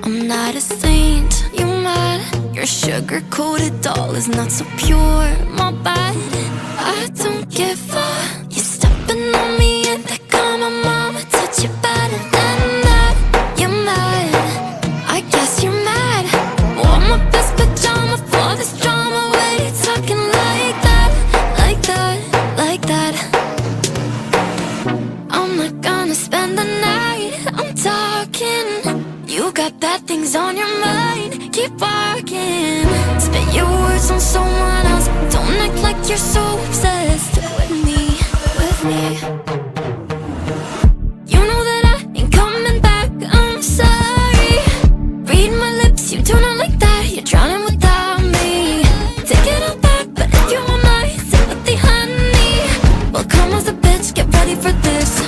I'm not a saint, you mad? Your sugar-coated doll is not so pure, my bad. I don't give a. You stepping on me and that got my mama touch you better than that. You're mad, I guess you're mad. Wore my best pajama for this drama. Why you talking like that, like that, like that? I'm not gonna spend the night, I'm talking. You got bad things on your mind, keep barking. Spit your words on someone else. Don't act like you're so obsessed with me, with me. You know that I ain't coming back, I'm sorry. Read my lips, you do not like that. You're drowning without me. Take it all back, but if you want my sympathy, honey, well, come as a bitch, get ready for this.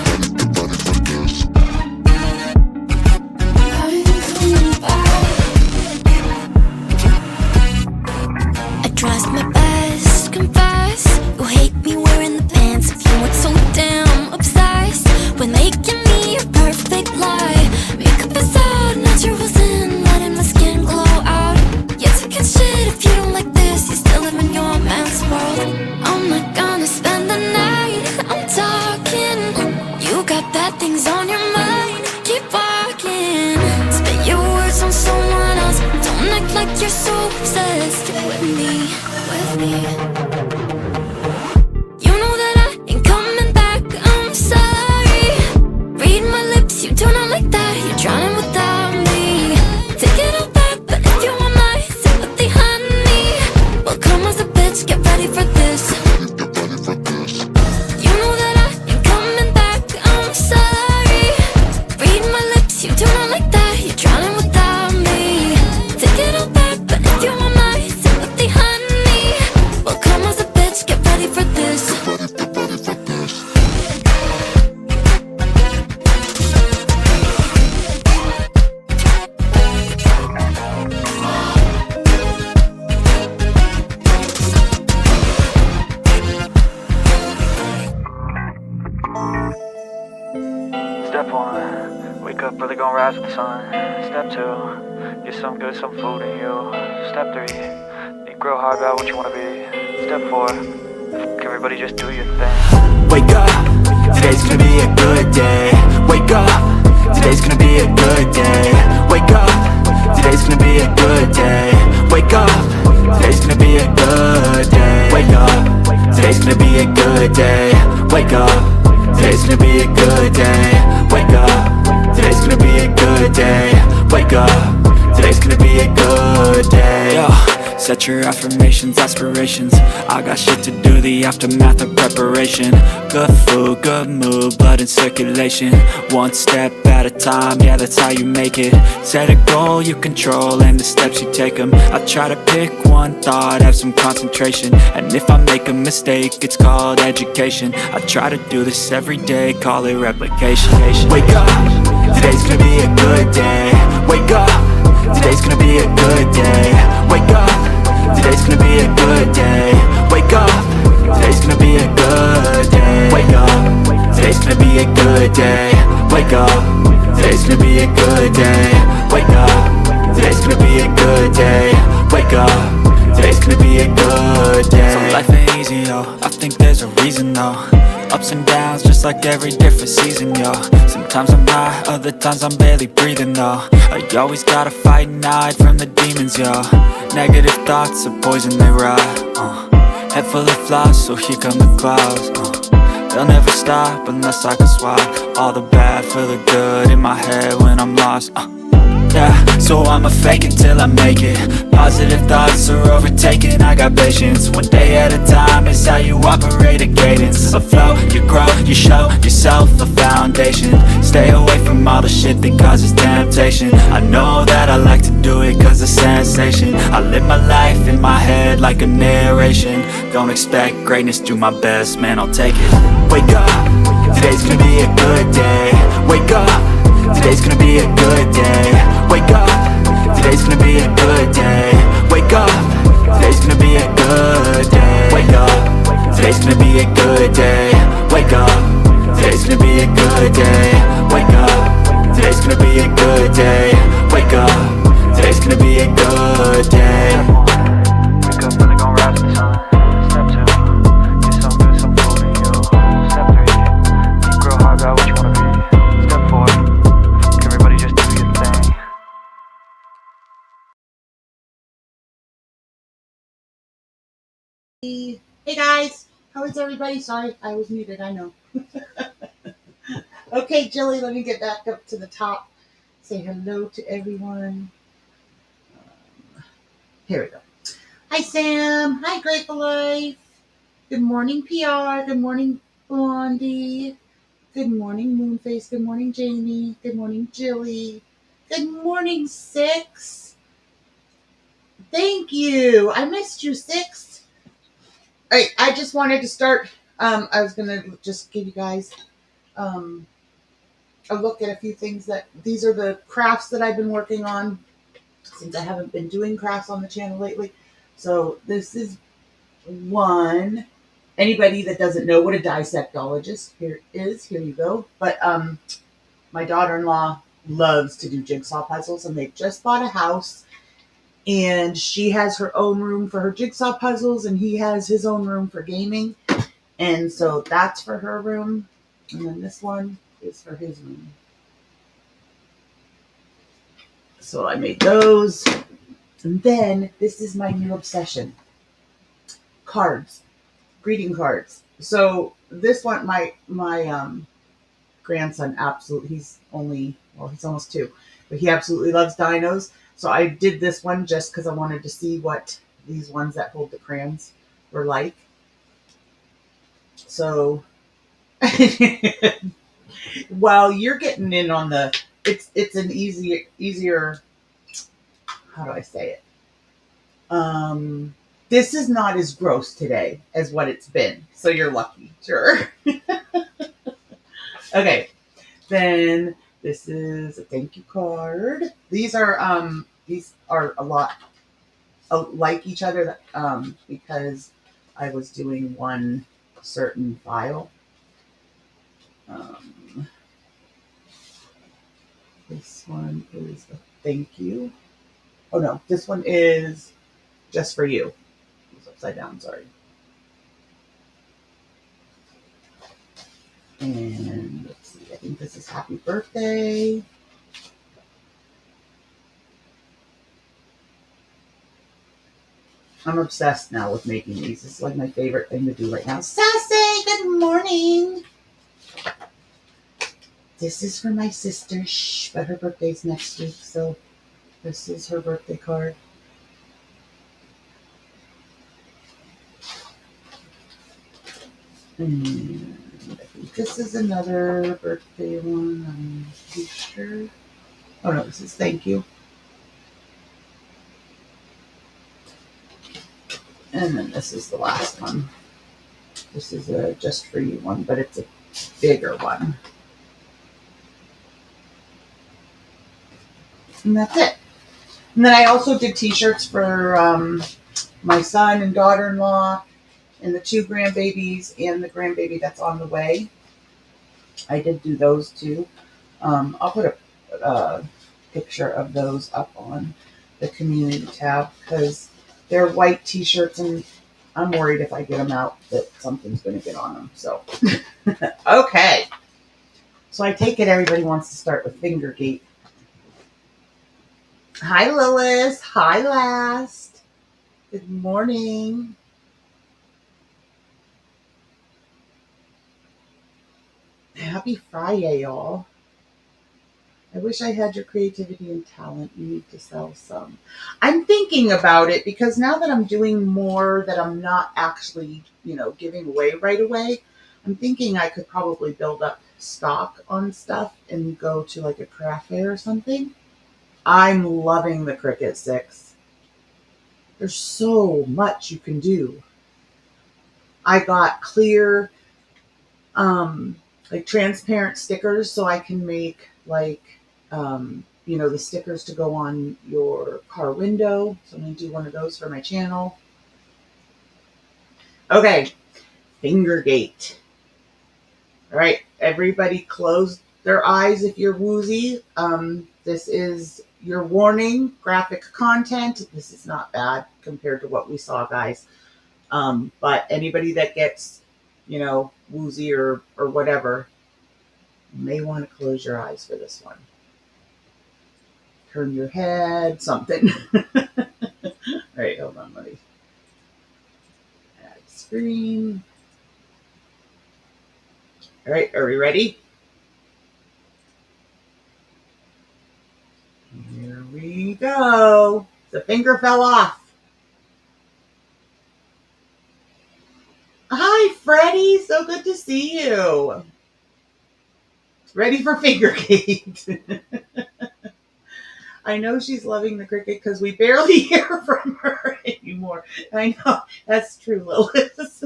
Tries my best, confess. You hate me wearing the pants. If you weren't so damn obsessed with making me a perfect lie. Makeup is out, naturals in, letting my skin glow out. You took in shit if you don't like this. You still live in your man's world. I'm not gonna spend the night, I'm talking. You got bad things on your mind, keep barking. Spit your words on someone else. Don't act like you're so obsessed with me, with me. You know that I ain't coming back, I'm sorry. Read my lips, you do not like that. You're drowning without me. Take it all back, but if you want my sympathy, honey, well, come as a bitch, get ready for this. You know that I ain't coming back, I'm sorry. Read my lips, you do not like that. You're drowning without me. Take it all back, but if you want my sympathy, honey, well, come as a bitch, get ready for this. Step 1, wake up early, gonna rise with the sun. Step 2, get some good, some food in you. Step 3, think real hard about what you wanna be. Step 4, everybody just do your thing. Wake up, today's gonna be a good day. Wake up, today's gonna be a good day. Wake up, today's gonna be a good day. Wake up, today's gonna be a good day. Wake up, today's gonna be a good day. Wake up, today's gonna be a good day. Wake up, today's gonna be a good day. Wake up, today's gonna be a good day. Yo, set your affirmations, aspirations. I got shit to do, the aftermath of preparation. Good food, good mood, blood in circulation. One step at a time, yeah, that's how you make it. Set a goal you control and the steps you take them. I try to pick one thought, have some concentration. And if I make a mistake, it's called education. I try to do this every day, call it replication. Wake up, today's gonna be a good day. Wake up, today's gonna be a good day. Wake up, today's gonna be a good day. Wake up, today's gonna be a good day. Wake up, today's gonna be a good day. Wake up, today's gonna be a good day. Wake up, today's gonna be a good day. Wake up, today's gonna be a good day. So life ain't easy, yo, I think there's a reason though. Ups and downs, just like every different season, yo. Sometimes I'm high, other times I'm barely breathing, though. I always gotta fight and hide from the demons, yo. Negative thoughts are poison, they rot. Head full of flies, so here come the clouds. They'll never stop unless I can swap all the bad for the good in my head when I'm lost. Yeah, so I'ma fake it till I make it. Positive thoughts are overtaken, I got patience. One day at a time is how you operate a cadence. A flow, you grow, you show yourself a foundation. Stay away from all the shit that causes temptation. I know that I like to do it cause it's sensation. I live my life in my head like a narration. Don't expect greatness, do my best, man, I'll take it. Wake up, today's gonna be a good day. Wake up, today's gonna be a good day. Wake up, today's gonna be a good day. Wake up, today's gonna be a good day. Wake up, today's gonna be a good day. Wake up, today's gonna be a good day. Wake up, today's gonna be a good day. Wake up. Hey guys, how is everybody? Sorry, I was muted, I know. Okay, Jilly, let me get back up to the top. Say hello to everyone. Here we go. Hi, Sam. Hi, Grateful Life. Good morning, PR. Good morning, Blondie. Good morning, Moonface. Good morning, Jamie. Good morning, Jilly. Good morning, Six. Thank you. I missed you, Six. All right, I just wanted to start. I was going to just give you guys a look at a few things that these are the crafts that I've been working on since I haven't been doing crafts on the channel lately. So this is one. Anybody that doesn't know what a dissectologist here you go. But my daughter-in-law loves to do jigsaw puzzles, and they just bought a house, and she has her own room for her jigsaw puzzles, and he has his own room for gaming. And so that's for her room, and then this one is for his room. So I made those. And then this is my new obsession. Cards. Greeting cards. So this one, my grandson he's almost 2, but he absolutely loves dinos. So I did this one just because I wanted to see what these ones that hold the crayons were like. So while you're getting in on it's an easier, how do I say it? This is not as gross today as what it's been, so you're lucky. Sure. Okay, then this is a thank you card. These are a lot like each other because I was doing one certain file. This one is a thank you. Oh no, this one is just for you. It's upside down, sorry. And let's see, I think this is happy birthday. I'm obsessed now with making these. This is like my favorite thing to do right now. Sassy, good morning. This is for my sister, but her birthday's next week, so this is her birthday card. And I think this is another birthday one. I'm pretty sure. Oh no, this is thank you. And then this is the last one. This is a just for you one, but it's a bigger one. And that's it. And then I also did t-shirts for my son and daughter-in-law and the 2 grandbabies and the grandbaby that's on the way. I did do those too. I'll put a picture of those up on the community tab because they're white t-shirts and I'm worried if I get them out that something's going to get on them. So, okay. So I take it everybody wants to start with fingergate. Hi, Lilith. Hi, Last. Good morning. Happy Friday, y'all. I wish I had your creativity and talent. You need to sell some. I'm thinking about it because now that I'm doing more that I'm not actually, giving away right away, I'm thinking I could probably build up stock on stuff and go to like a craft fair or something. I'm loving the Cricut 6. There's so much you can do. I got clear, like transparent stickers so I can make like, the stickers to go on your car window. So I'm going to do one of those for my channel. Okay, fingergate. All right, everybody close their eyes if you're woozy. This is your warning, graphic content. This is not bad compared to what we saw, guys. But anybody that gets, woozy or whatever, you may want to close your eyes for this one. Turn your head, something. All right, hold on, let me add screen. All right, are we ready? Here we go. The finger fell off. Hi, Freddie. So good to see you. Ready for fingergate. I know she's loving the cricket because we barely hear from her anymore. I know. That's true, Lilith.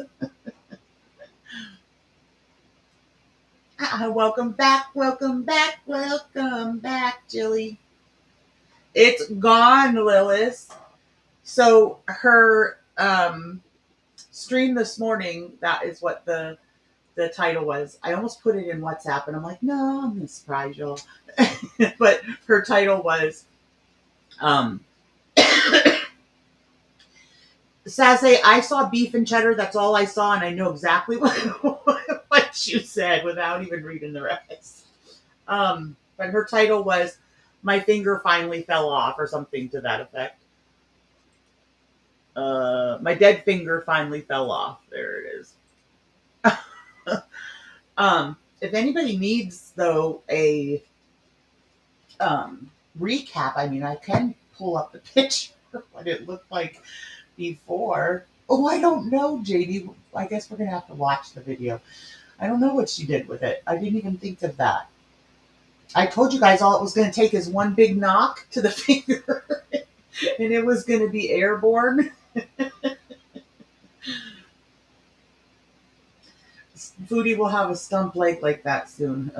Welcome back, welcome back, welcome back, Jilly. It's gone, Lilith. So her stream this morning, that is what the title was. I almost put it in WhatsApp and I'm like, no, I'm gonna surprise y'all. But her title was Sassy, I saw beef and cheddar, that's all I saw, and I know exactly what you said without even reading the rest. But her title was My Finger Finally Fell Off, or something to that effect. My dead finger finally fell off. There it is. If anybody needs, though, a recap, I mean, I can pull up the picture of what it looked like before. Oh, I don't know, JD. I guess we're going to have to watch the video. I don't know what she did with it. I didn't even think of that. I told you guys all it was going to take is one big knock to the finger, and it was going to be airborne. Foodie will have a stump leg like that soon.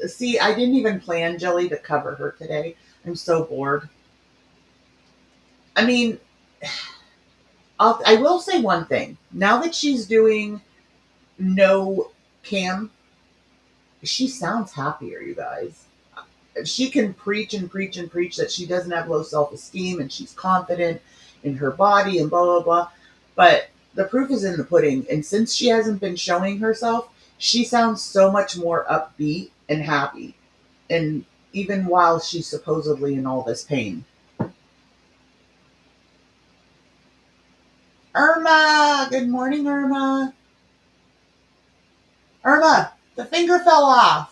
See, I didn't even plan, Jelly, to cover her today. I'm so bored. I mean, I will say one thing. Now that she's doing no cam, she sounds happier, you guys. She can preach and preach and preach that she doesn't have low self-esteem and she's confident in her body and blah, blah, blah. But the proof is in the pudding. And since she hasn't been showing herself, she sounds so much more upbeat and happy. And even while she's supposedly in all this pain. Irma! Good morning, Irma. Irma, the finger fell off.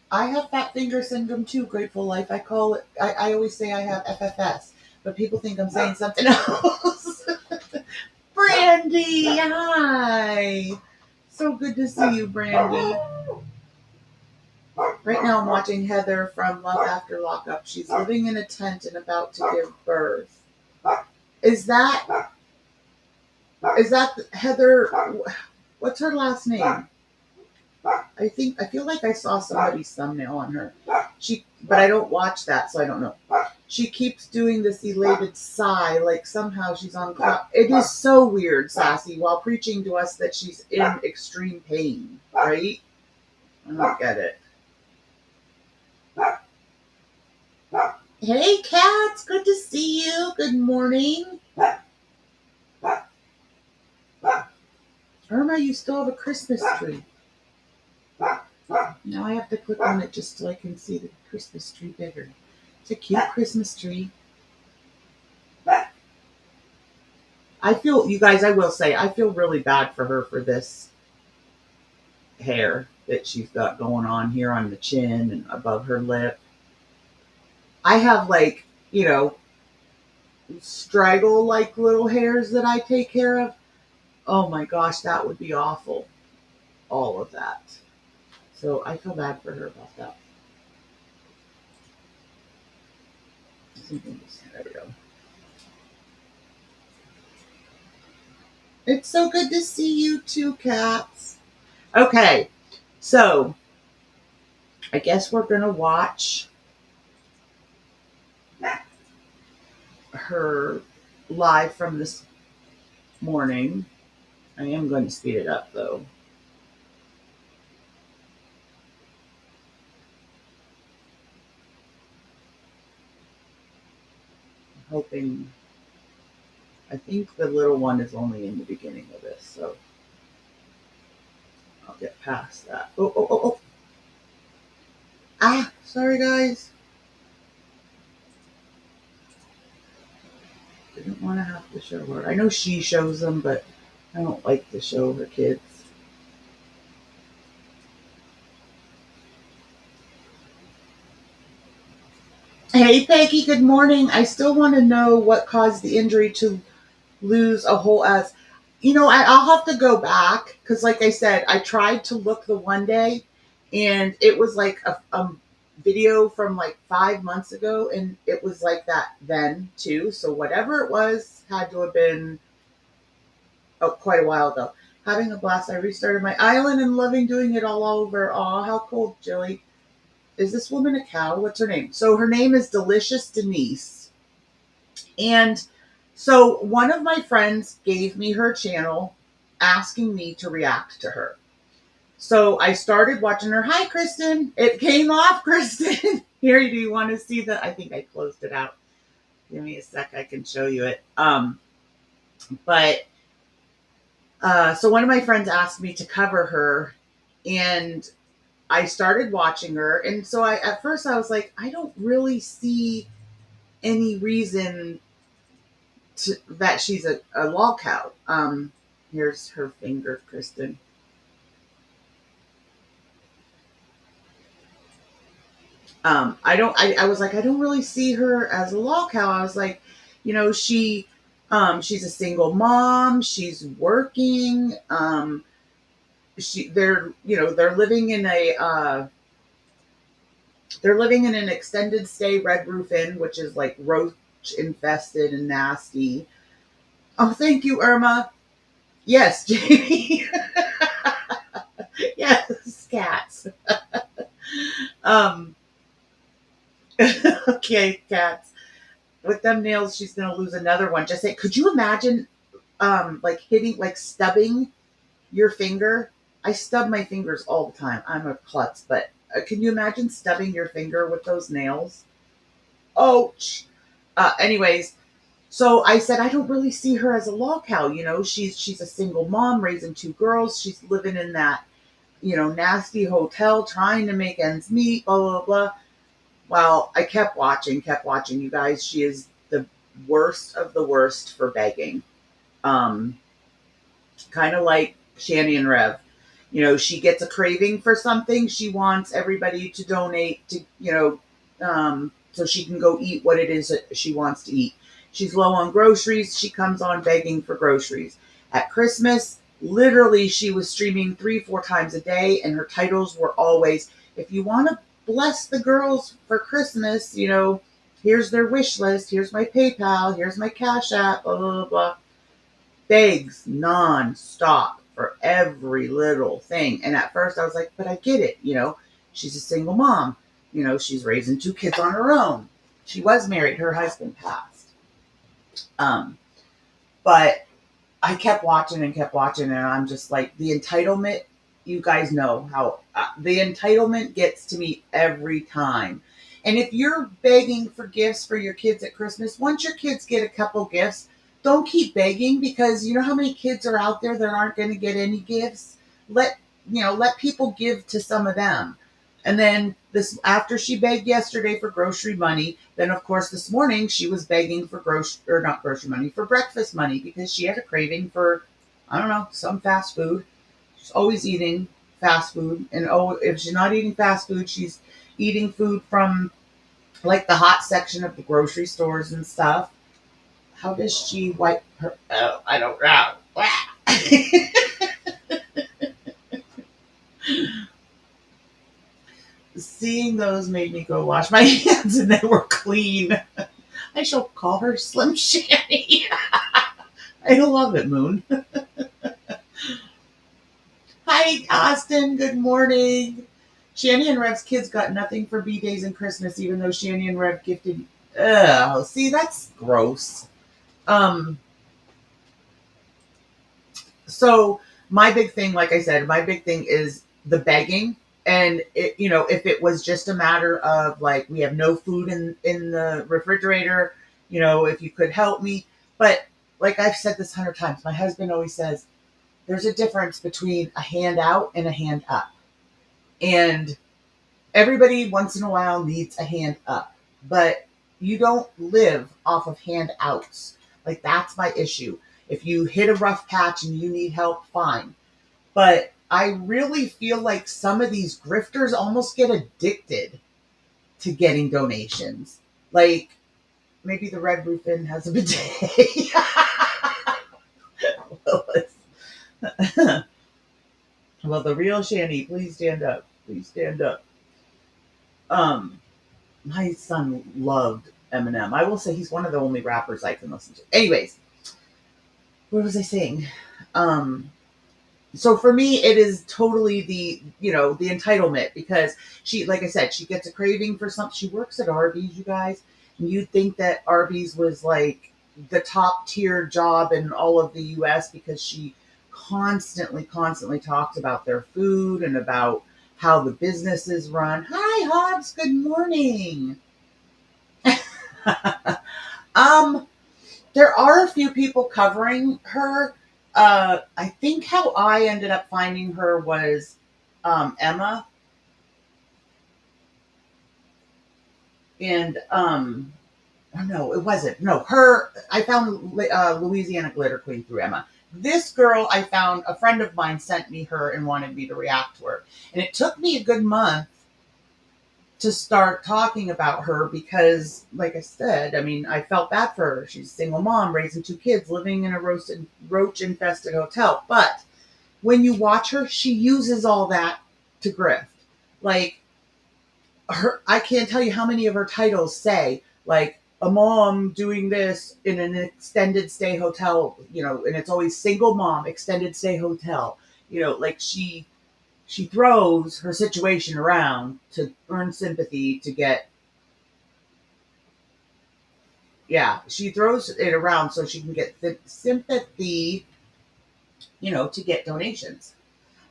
I have fat finger syndrome too, Grateful Life. I call it, I always say I have FFS, but people think I'm saying something else. Brandy, hi. So good to see you, Brandy. Right now I'm watching Heather from Love After Lockup. She's living in a tent and about to give birth. Is that Heather? What's her last name? I feel like I saw somebody's thumbnail on her. But I don't watch that, so I don't know. She keeps doing this elated sigh, like somehow she's on cloud. It is so weird, Sassy, while preaching to us that she's in extreme pain, right? I don't get it. Hey, cats, good to see you. Good morning. Irma, you still have a Christmas tree. Now I have to click on it just so I can see the Christmas tree bigger. It's a cute Christmas tree. I feel, you guys, I will say, I feel really bad for her for this hair that she's got going on here on the chin and above her lip. I have straggle little hairs that I take care of. Oh my gosh, that would be awful. All of that. So I feel bad for her about that. There we go. It's so good to see you too, cats. Okay, so I guess we're going to watch her live from this morning. I am going to speed it up, though. Hoping, I think the little one is only in the beginning of this, so I'll get past that. Oh. Ah, sorry guys. want to have to show her. I know she shows them, but I don't like to show her kids. Hey, Peggy, good morning. I still want to know what caused the injury to lose a whole ass. I'll have to go back because, like I said, I tried to look the one day and it was like a video from like 5 months ago, and it was like that then too. So, whatever it was had to have been quite a while ago. Having a blast. I restarted my island and loving doing it all over. Aw, how cool, Jilly. Is this woman a cow? What's her name? So her name is Delicious Denise. And so one of my friends gave me her channel asking me to react to her. So I started watching her. Hi, Kristen. It came off, Kristen. Here, do you want to see the? I think I closed it out. Give me a sec. I can show you it. So one of my friends asked me to cover her, and I started watching her. And so at first I was like, I don't really see any reason that she's a lol cow. Here's her finger, Kristen. I was like, I don't really see her as a lol cow. I was like, she's a single mom. She's working. They're living in an extended stay Red Roof Inn, which is like roach infested and nasty. Oh, thank you, Irma. Yes, Jamie. Yes, cats. Okay, cats. With them nails, she's gonna lose another one. Just say, could you imagine, stubbing your finger? I stub my fingers all the time. I'm a klutz, but can you imagine stubbing your finger with those nails? Ouch. Anyways, so I said, I don't really see her as a lol cow. She's a single mom raising two girls. She's living in that, nasty hotel, trying to make ends meet, blah, blah, blah. Well, I kept watching, you guys. She is the worst of the worst for begging. Kind of like Shani and Rev. She gets a craving for something. She wants everybody to donate to, so she can go eat what it is that she wants to eat. She's low on groceries. She comes on begging for groceries. At Christmas, literally, she was streaming 3-4 times a day, and her titles were always, if you want to bless the girls for Christmas, here's their wish list. Here's my PayPal. Here's my Cash App, blah, blah, blah, blah. Begs non-stop for every little thing. And at first I was like, but I get it. She's a single mom. She's raising 2 kids on her own. She was married. Her husband passed. But I kept watching, and I'm just like, the entitlement, you guys know how the entitlement gets to me every time. And if you're begging for gifts for your kids at Christmas, once your kids get a couple gifts, don't keep begging, because you know how many kids are out there that aren't going to get any gifts. Let people give to some of them. And then after she begged yesterday for grocery money, then of course this morning she was begging for not grocery money, for breakfast money, because she had a craving for, I don't know, some fast food. She's always eating fast food. And if she's not eating fast food, she's eating food from like the hot section of the grocery stores and stuff. How does she wipe her? Oh, I don't know. Seeing those made me go wash my hands, and they were clean. I shall call her Slim Shani. I love it, Moon. Hi, Austin. Good morning. Shani and Rev's kids got nothing for B-Days and Christmas, even though Shani and Rev gifted. See, that's gross. So my big thing, like I said, is the begging. And if it was just a matter of like, we have no food in the refrigerator, if you could help me. But like I've said this 100 times, my husband always says, there's a difference between a hand out and a hand up. And everybody once in a while needs a hand up, but you don't live off of handouts. Like, that's my issue. If you hit a rough patch and you need help, fine. But I really feel like some of these grifters almost get addicted to getting donations. Like, maybe the Red Roof Inn has a bidet. Well, the real Shanny, please stand up. Please stand up. My son loved Eminem. I will say he's one of the only rappers I can listen to. Anyways, what was I saying? So for me, it is totally the entitlement, because she, like I said, she gets a craving for something. She works at Arby's, you guys, and you'd think that Arby's was like the top tier job in all of the US, because she constantly talks about their food and about how the business is run. Hi, Hobbs. Good morning. There are a few people covering her. I think how I ended up finding her was Emma. And no, it wasn't. No, her. I found Louisiana Glitter Queen through Emma. This girl, I found, a friend of mine sent me her and wanted me to react to her. And it took me a good month to start talking about her because, like I said, I mean, I felt bad for her. She's a single mom, raising 2 kids, living in a roach-infested hotel. But when you watch her, she uses all that to grift. Like, I can't tell you how many of her titles say, like, a mom doing this in an extended stay hotel, and it's always single mom, extended stay hotel. Like, she throws her situation around to earn sympathy, to get, she throws it around so she can get sympathy, to get donations.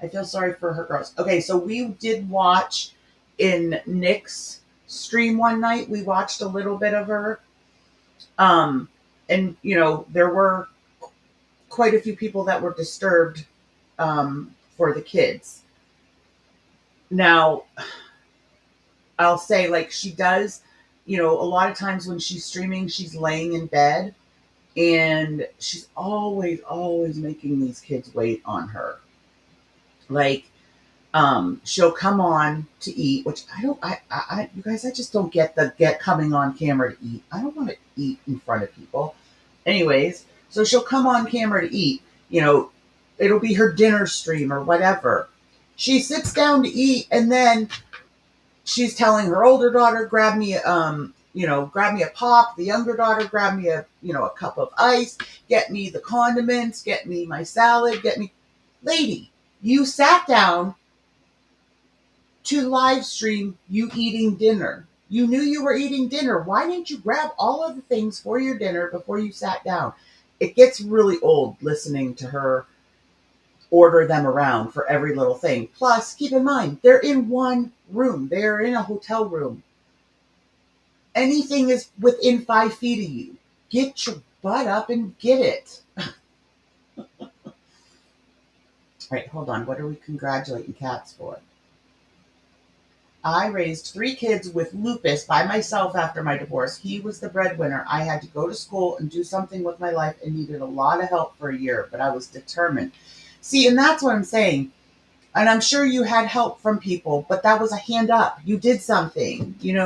I feel sorry for her girls. Okay, so we did watch in Nick's stream one night. We watched a little bit of her. And, there were quite a few people that were disturbed for the kids. Now, I'll say, like, she does, a lot of times when she's streaming, she's laying in bed, and she's always making these kids wait on her. Like, she'll come on to eat, which you guys, I just don't get coming on camera to eat. I don't want to eat in front of people. Anyways, so she'll come on camera to eat, it'll be her dinner stream or whatever. She sits down to eat, and then she's telling her older daughter, grab me a pop. The younger daughter, grab me a cup of ice. Get me the condiments. Get me my salad. Lady, you sat down to live stream you eating dinner. You knew you were eating dinner. Why didn't you grab all of the things for your dinner before you sat down? It gets really old listening to her order them around for every little thing. Plus, keep in mind, they're in one room. They're in a hotel room. Anything is within 5 feet of you. Get your butt up and get it. All right, hold on. What are we congratulating cats for? I raised 3 kids with lupus by myself after my divorce. He was the breadwinner. I had to go to school and do something with my life and needed a lot of help for a year, but I was determined. See, and that's what I'm saying. And I'm sure you had help from people, but that was a hand up. You did something, they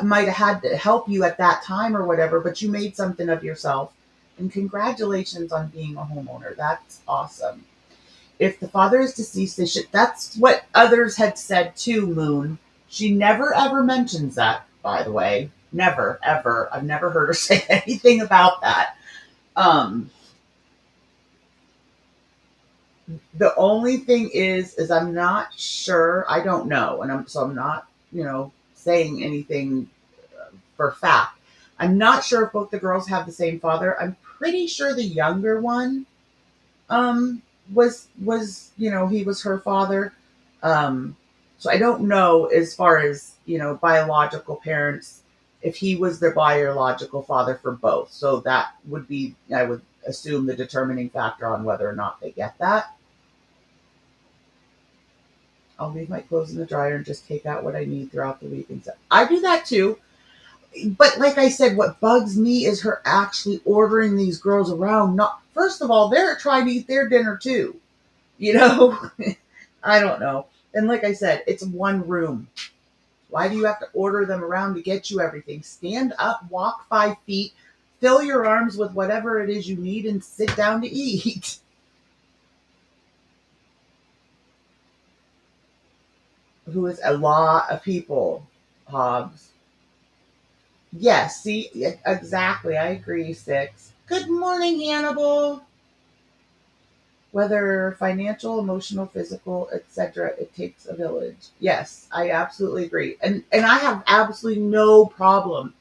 might have had to help you at that time or whatever, but you made something of yourself. And congratulations on being a homeowner. That's awesome. If the father is deceased, that's what others had said too, Moon. She never ever mentions that, by the way. Never, ever. I've never heard her say anything about that. The only thing is I'm not sure. I don't know. And I'm not, saying anything for fact. I'm not sure if both the girls have the same father. I'm pretty sure the younger one, was he was her father. So I don't know, as far as biological parents, if he was their biological father for both. So that would be, I would assume, the determining factor on whether or not they get that. I'll leave my clothes in the dryer and just take out what I need throughout the week. And I do that too. But like I said, what bugs me is her actually ordering these girls around. Not first of all, they're trying to eat their dinner too. You know, I don't know. And like I said, it's one room. Why do you have to order them around to get you everything? Stand up, walk 5 feet, fill your arms with whatever it is you need, and sit down to eat. Who is a lot of people, Hobbs. Yes, see, exactly. I agree, Six. Good morning, Hannibal. Whether financial, emotional, physical, etc., it takes a village. Yes, I absolutely agree. And I have absolutely no problem,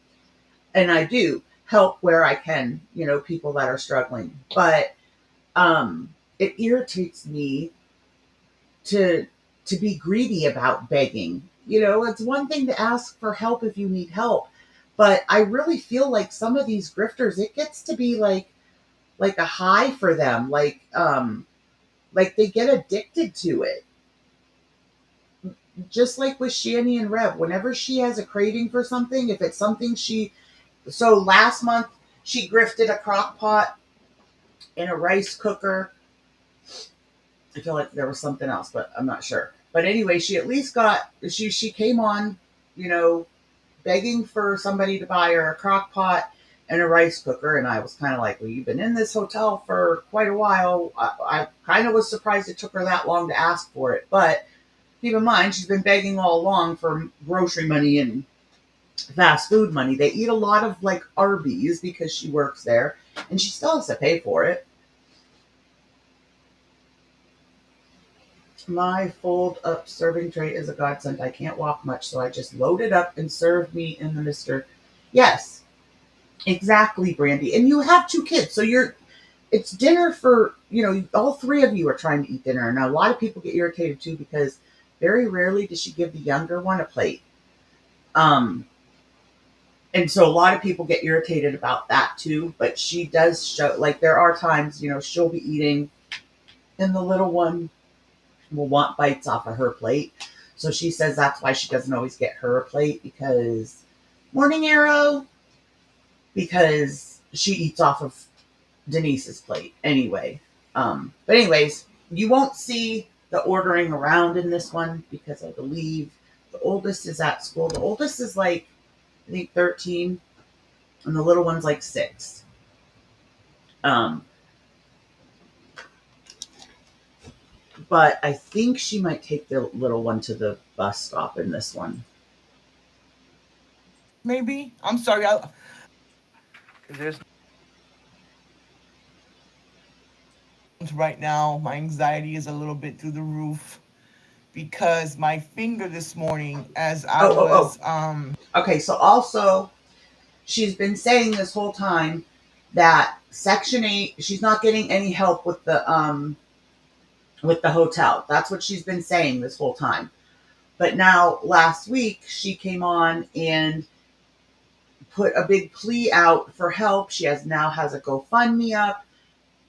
and I do help where I can, people that are struggling. But it irritates me to be greedy about begging. It's one thing to ask for help if you need help, but I really feel like some of these grifters, it gets to be like a high for them, like they get addicted to it. Just like with Shani and Rev, whenever she has a craving for something, if it's something so last month she grifted a crock pot and a rice cooker. I feel like there was something else, but I'm not sure. But anyway, she at least she came on, you know, begging for somebody to buy her a crock pot and a rice cooker. And I was kind of like, well, you've been in this hotel for quite a while. I kind of was surprised it took her that long to ask for it. But keep in mind, she's been begging all along for grocery money and fast food money. They eat a lot of like Arby's because she works there and she still has to pay for it. My fold up serving tray is a godsend. I can't walk much, so I just load it up and serve me in the mister. Yes, exactly, Brandy. And you have 2 kids, so it's dinner for, all 3 of you are trying to eat dinner. Now, a lot of people get irritated too because very rarely does she give the younger one a plate. And so a lot of people get irritated about that too, but she does show, like, there are times, she'll be eating and the little one will want bites off of her plate. So she says that's why she doesn't always get her a plate because, morning arrow, because she eats off of Denise's plate anyway. But anyways, you won't see the ordering around in this one because I believe the oldest is at school. The oldest is like, I think 13, and the little one's like 6. Um, but I think she might take the little one to the bus stop in this one. Maybe. I'm sorry. There's Right now, my anxiety is a little bit through the roof because my finger this morning, as I Oh, oh, was, oh. Okay, so also, she's been saying this whole time that Section 8, she's not getting any help with the hotel. That's what she's been saying this whole time. But now last week she came on and put a big plea out for help. She now has a GoFundMe up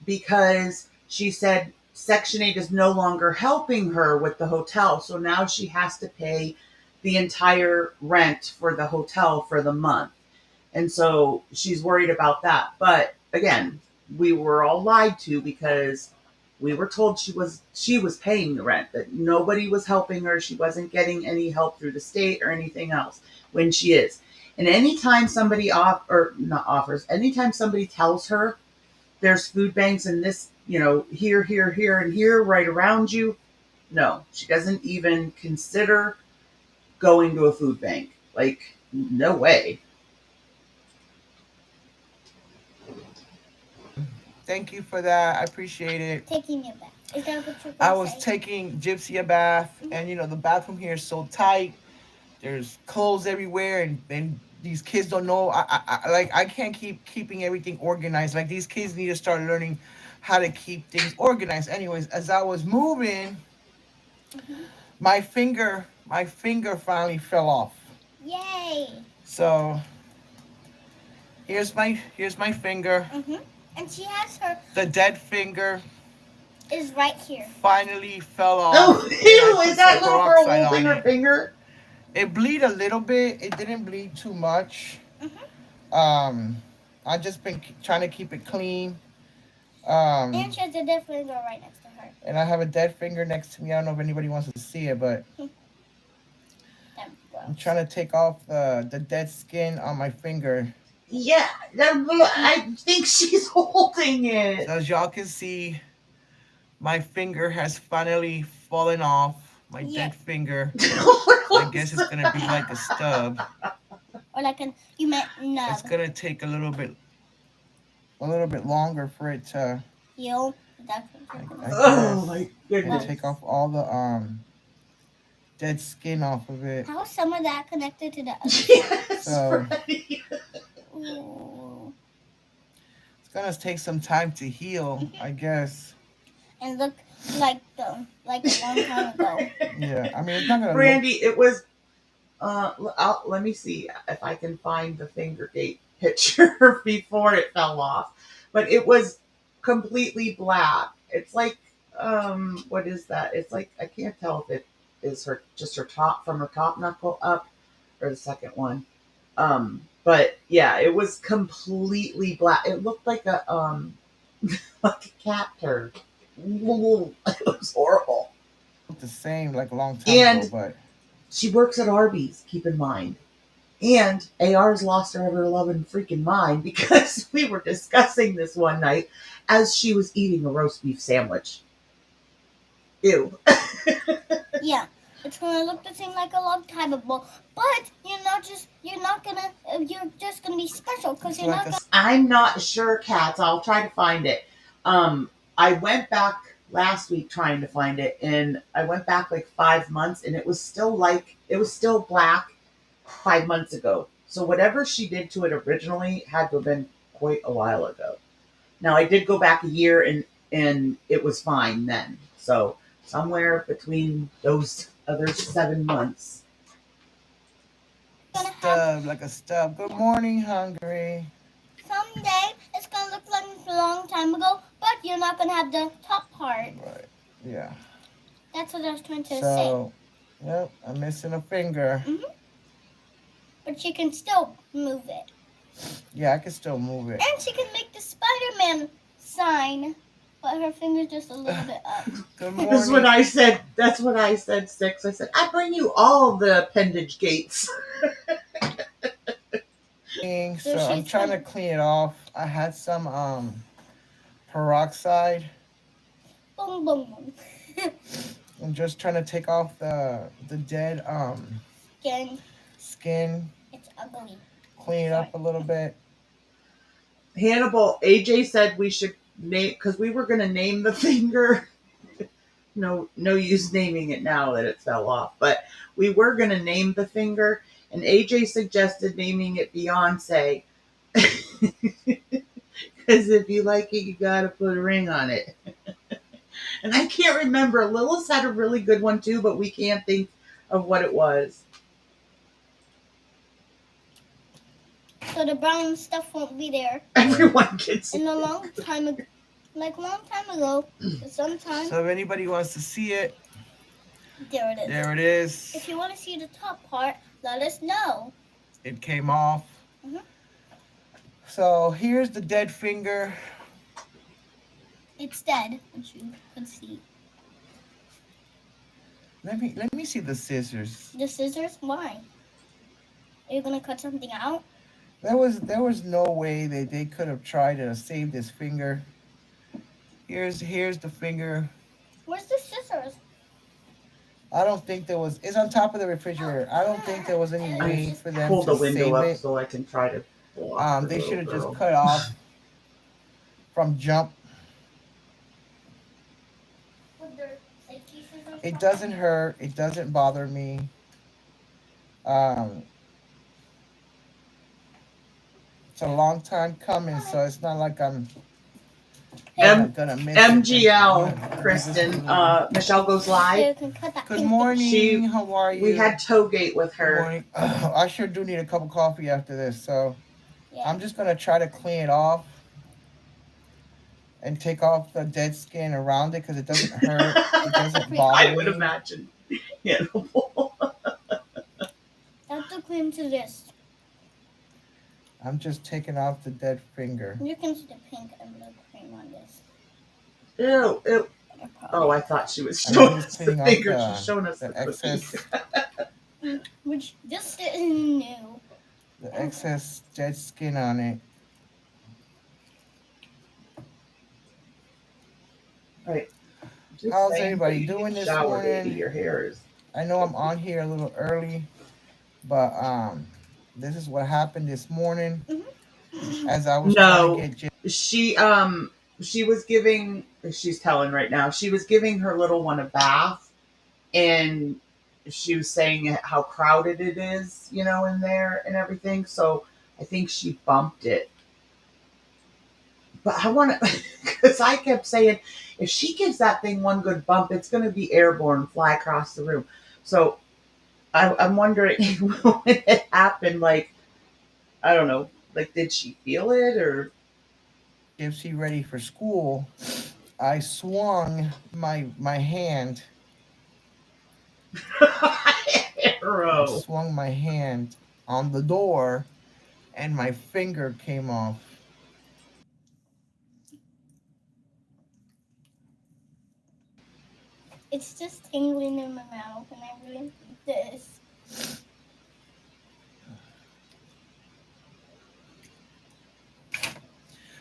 because she said Section 8 is no longer helping her with the hotel. So now she has to pay the entire rent for the hotel for the month. And so she's worried about that. But again, we were all lied to because we were told she was paying the rent, that nobody was helping her. She wasn't getting any help through the state or anything else when she is. And anytime somebody anytime somebody tells her there's food banks in this, here, here, here, and here, right around you, no, she doesn't even consider going to a food bank. Like, no way. thank you for that. I appreciate it. Taking it back. Is that what you're I gonna was say? taking Gypsy a bath, and the bathroom here is so tight. There's clothes everywhere, and these kids don't know. I can't keeping everything organized. Like, these kids need to start learning how to keep things organized. Anyways, as I was moving, my finger finally fell off. Yay! So here's my finger. And she has her The dead finger is right here. finally fell Oh, off, and I ew, is put that some little girl peroxide holding on her it. finger? It bleed a little bit. It didn't bleed too much. I just been trying to keep it clean. And she has a dead finger right next to her. And I have a dead finger next to me. I don't know if anybody wants to see it, but That's I'm gross. trying to take off the dead skin on my finger. Yeah, I think she's holding it. So as y'all can see, my finger has finally fallen off. My Yeah. dead finger. What I guess it's was gonna be like a stub. Or like you meant It's nub. gonna take a little bit longer for it to. Heal. That's what I, you're gonna I say. Oh guess my and goodness. take off all the dead skin off of it. How is some of that connected to the other side? Yes, So right. Ooh. it's gonna take some time to heal, I guess. And look like a long time ago. Yeah, I mean it's not gonna look. Brandy, it was. Let me see if I can find the fingergate picture before it fell off. But it was completely black. It's like, what is that? It's like I can't tell if it is her top from her top knuckle up or the second one. But yeah, it was completely black. It looked like a like a cat turd. It was horrible. The same like a long time And ago, but she works at Arby's, keep in mind. And AR's lost her ever loving freaking mind because we were discussing this one night as she was eating a roast beef sandwich. Ew. Yeah. It's gonna look the same like a long time ago, but you're just gonna be special because it's you're like not gonna. I'm not sure, cats. I'll try to find it. I went back last week trying to find it, and I went back like 5 months, and it was still black 5 months ago. So whatever she did to it originally had to have been quite a while ago. Now I did go back a year, and it was fine then. So somewhere between those other 7 months. Gonna have stub, like a stub. Good morning, hungry. someday it's gonna look like a long time ago, but you're not gonna have the top part. Right. Yeah. That's what I was trying to say. So, yep, I'm missing a finger. But she can still move it. Yeah, I can still move it. And she can make the Spider-Man sign, but her finger's just a little bit up. Good morning. That's what I said. That's what I said, Six. I said, I bring you all the appendage gates. So I'm trying to clean it off. I had some peroxide. Boom, boom, boom. I'm just trying to take off the dead skin. It's ugly. Clean it up a little bit. Hannibal, AJ said we should name, because we were going to name the finger. No use naming it now that it fell off. But we were going to name the finger, and AJ suggested naming it Beyonce. Because if you like it, you got to put a ring on it. And I can't remember. Lilith had a really good one too, but we can't think of what it was. So the brown stuff won't be there. Everyone gets In a long time ago, sometime. So if anybody wants to see it, There it is. there it is. If you want to see the top part, let us know. It came off. Mhm. So here's the dead finger. It's dead, as you can see. Let me see the scissors. The scissors? Why? Are you gonna cut something out? There was no way that they could have tried to save this finger. Here's the finger. Where's the scissors? I don't think there was. It's on top of the refrigerator. I don't think there was any way for them pull to the window save up it. so I can try to block They the should have little just girl. cut off from jump. With their safety scissors? It doesn't hurt. It doesn't bother me. It's a long time coming, so it's not like I'm gonna miss it. MGL, Kristen. Michelle goes So live. you can cut that Good finger. morning. How are you? We had Toegate with Good her. morning. I sure do need a cup of coffee after this, so Yeah. I'm just gonna try to clean it off and take off the dead skin around it because it doesn't hurt. It doesn't bother I would me. imagine. Hannibal. Have to clean to this. I'm just taking off the dead finger. You can see the pink and the cream on this. Ew, ew. They're Oh, probably- I thought she was I'm showing just us the cleaning off finger. She's showing us the the cookie. excess Which just isn't new. the excess dead skin on it. Right. Just How's saying, everybody but you doing need this shower, morning? baby. Your hair is. I know I'm on here a little early, but this is what happened this morning as I was trying No, to get she was giving. She's telling right now. She was giving her little one a bath, and she was saying how crowded it is, in there and everything. So I think she bumped it. But I want to, because I kept saying, if she gives that thing one good bump, it's going to be airborne, fly across the room. So I'm wondering when it happened, like, I don't know, like, did she feel it or? Gypsy ready for school, I swung my hand. I Arrow. swung my hand on the door, and my finger came off. It's just tingling in my mouth, and I really need this.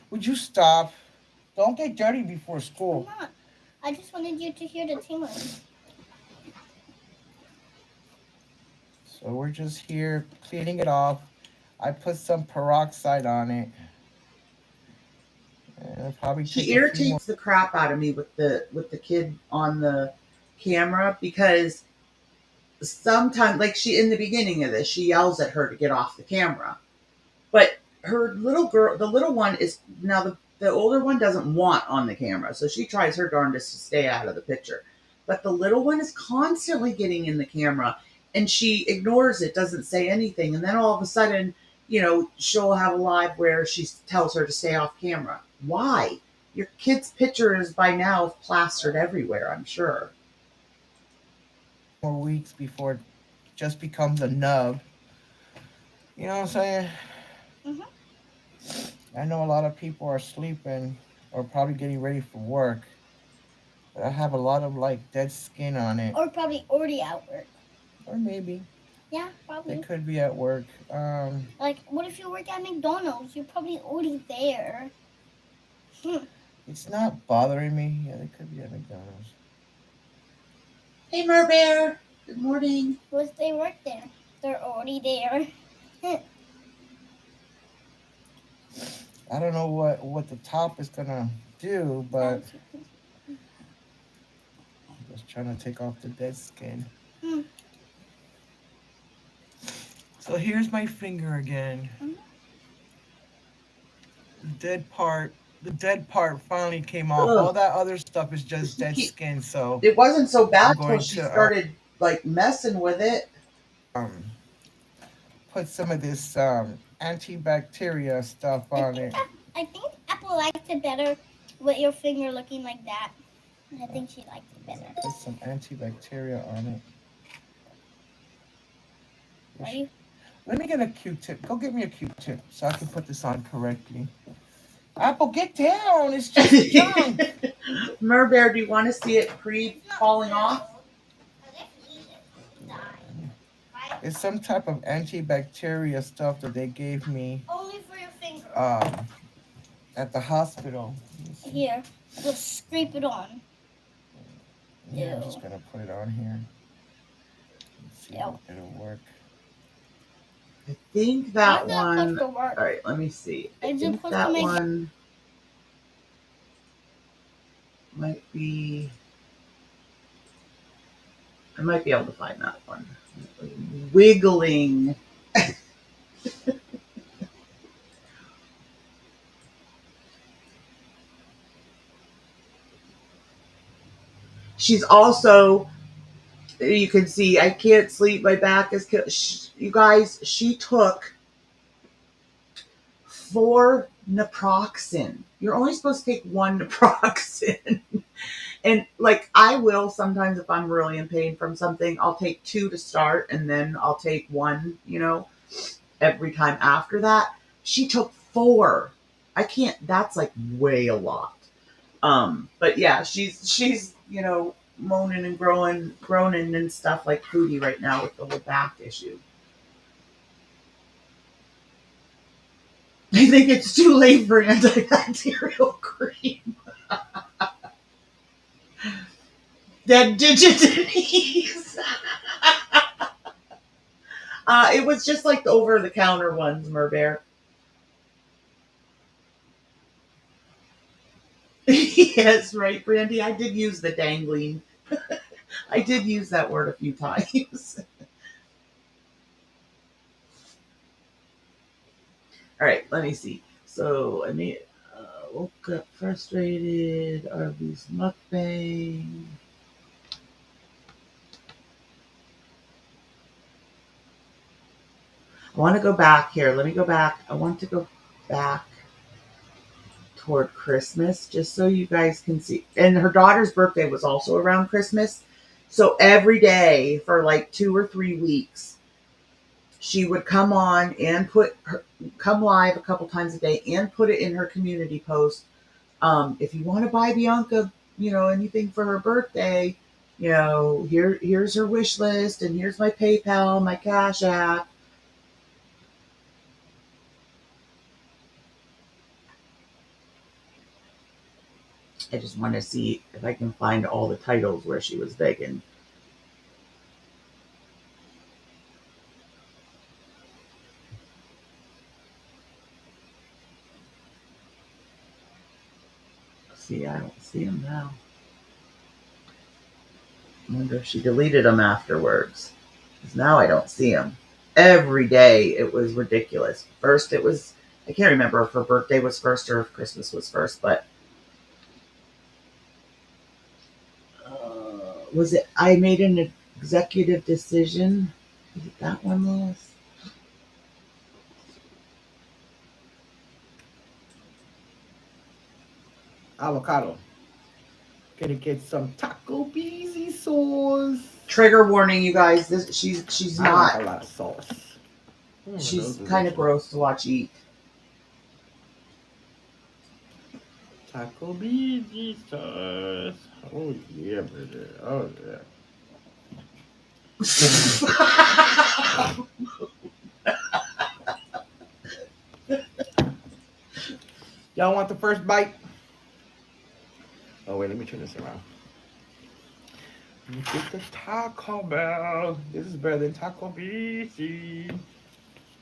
Would you stop? Don't get dirty before school. I'm not. I just wanted you to hear the tingling. So we're just here cleaning it off. I put some peroxide on it. And I'll probably take She a few more. irritates the crap out of me with the kid on the camera, because sometimes, like, she, in the beginning of this, she yells at her to get off the camera, but her little girl, the little one, is now the older one doesn't want on the camera, so she tries her darndest to stay out of the picture, but the little one is constantly getting in the camera, and she ignores it, doesn't say anything, and then all of a sudden, she'll have a live where she tells her to stay off camera. Why? Your kid's picture is by now plastered everywhere, I'm sure. More weeks before it just becomes a nub. You know what I'm saying? I know a lot of people are sleeping or probably getting ready for work, but I have a lot of like dead skin on it. Or probably already at work. Or maybe Yeah, probably. they could be at work. Like, what if you work at McDonald's? You're probably already there. It's not bothering me. Yeah, they could be at McDonald's. Hey, Merbear. Good morning. Because they work there. They're already there. I don't know what the top is gonna do, but I'm just trying to take off the dead skin. So here's my finger again. The dead part finally came off. Ugh. All that other stuff is just dead skin. So It wasn't so bad I'm until going she to, started like messing with it. put some of this antibacteria stuff on it. I think Apple liked it better with your finger looking like that. I think she liked it better. Put some antibacteria on it. Ready? Let me get a Q-tip. Go get me a Q-tip so I can put this on correctly. Apple, get down. It's just junk. Merbear, do you want to see it falling off? It's some type of antibacteria stuff that they gave me Only for your finger. at the hospital. Here, just scrape it on. Yeah, I'm just gonna put it on here. Let's see if it'll work. I think that I'm not one. supposed to work. All right, let me see. I Is it think supposed to that make- one might be. I might be able to find that one. Wiggling. She's also, you can see, I can't sleep. My back is. You guys, she took 4 naproxen. You're only supposed to take 1 naproxen. And like, I will sometimes, if I'm really in pain from something, I'll take 2 to start, and then I'll take 1, every time after that. she took 4. I can't. That's like way a lot. But yeah, she's moaning and groaning and stuff like Pootie right now with the whole back issue. I think it's too late for antibacterial cream. That digit Denise. It was just like the over-the-counter ones, Merbear. Yes, right, Brandy. I did use the dangling. I did use that word a few times. All right, let me see. So I made woke up frustrated. Arby's mukbang. I want to go back here. Let me go back. I want to go back toward Christmas just so you guys can see. And her daughter's birthday was also around Christmas. So every day for like 2 or 3 weeks, she would come on and come live a couple times a day and put it in her community post. If you want to buy Bianca, anything for her birthday, here's her wish list, and here's my PayPal, my Cash App. I just want to see if I can find all the titles where she was begging. See, I don't see them now. I wonder if she deleted them afterwards. Because now I don't see them. Every day it was ridiculous. First it was, I can't remember if her birthday was first or if Christmas was first, but was it, I made an executive decision. Is it that one, Lois? Avocado. Gonna get some taco beezy sauce. Trigger warning, you guys. She's I not. like a lot of sauce. She's kind of gross to watch eat. Taco beezy sauce. Oh yeah, baby. Oh yeah. Y'all want the first bite? Oh wait, let me turn this around. Get the Taco Bell. This is better than Taco BC.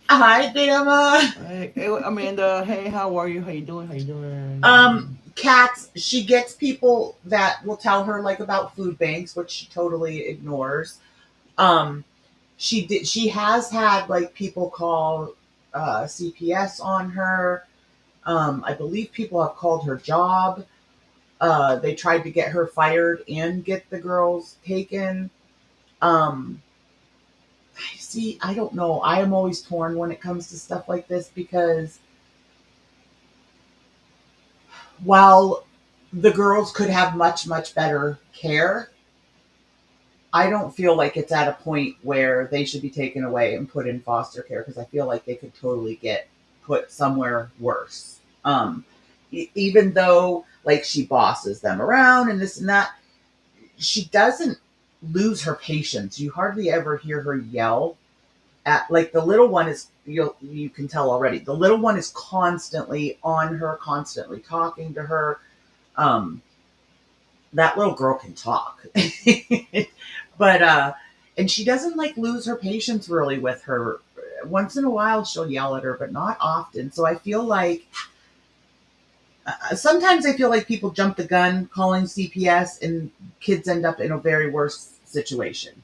Hi, Dama. Hey, Amanda. Hey, how are you? How you doing? Cats. She gets people that will tell her like about food banks, which she totally ignores. She has had like people call CPS on her. I believe people have called her job. They tried to get her fired and get the girls taken. I don't know. I am always torn when it comes to stuff like this because while the girls could have much, much better care, I don't feel like it's at a point where they should be taken away and put in foster care because I feel like they could totally get put somewhere worse. Even though like she bosses them around and this and that, she doesn't lose her patience. You hardly ever hear her yell at, like, the little one is, you can tell already, the little one is constantly on her, constantly talking to her. That little girl can talk. But and she doesn't like lose her patience really with her. Once in a while she'll yell at her, but not often. So I feel like sometimes I feel like people jump the gun calling CPS and kids end up in a very worse situation.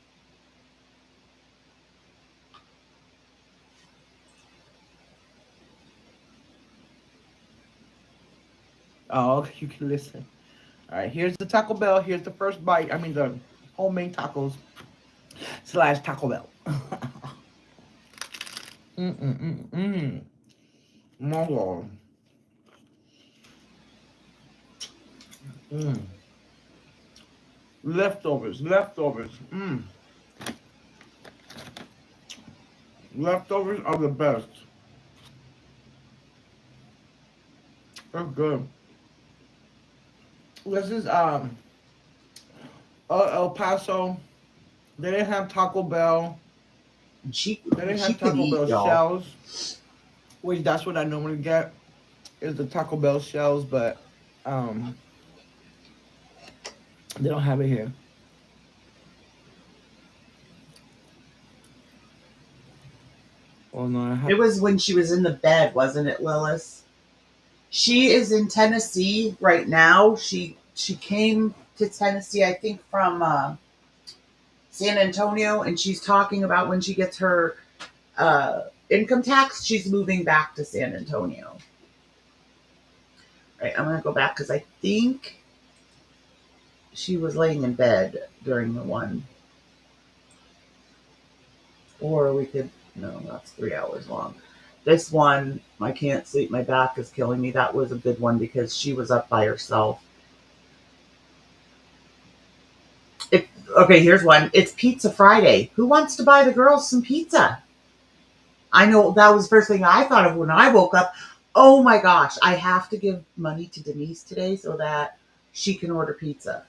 Oh, you can listen. All right, here's the Taco Bell. Here's the first bite. I mean, the homemade tacos / Taco Bell. My God. Leftovers. Leftovers are the best. That's good. This is El Paso. They didn't have Taco Bell. And she They didn't she have could Taco eat, Bell y'all. shells, which that's what I normally get is the Taco Bell shells, but um, they don't have it here. Oh no, I have. It was when she was in the bed, wasn't it, Lilith? She is in Tennessee right now. She came to Tennessee, I think, from San Antonio, and she's talking about when she gets her income tax, she's moving back to San Antonio. Right, I'm gonna go back because I think she was laying in bed during the one, or we could no, that's 3 hours long. This one, I can't sleep. My back is killing me. That was a good one because she was up by herself. Okay, here's one. It's Pizza Friday. Who wants to buy the girls some pizza? I know that was the first thing I thought of when I woke up. Oh my gosh, I have to give money to Denise today so that she can order pizza.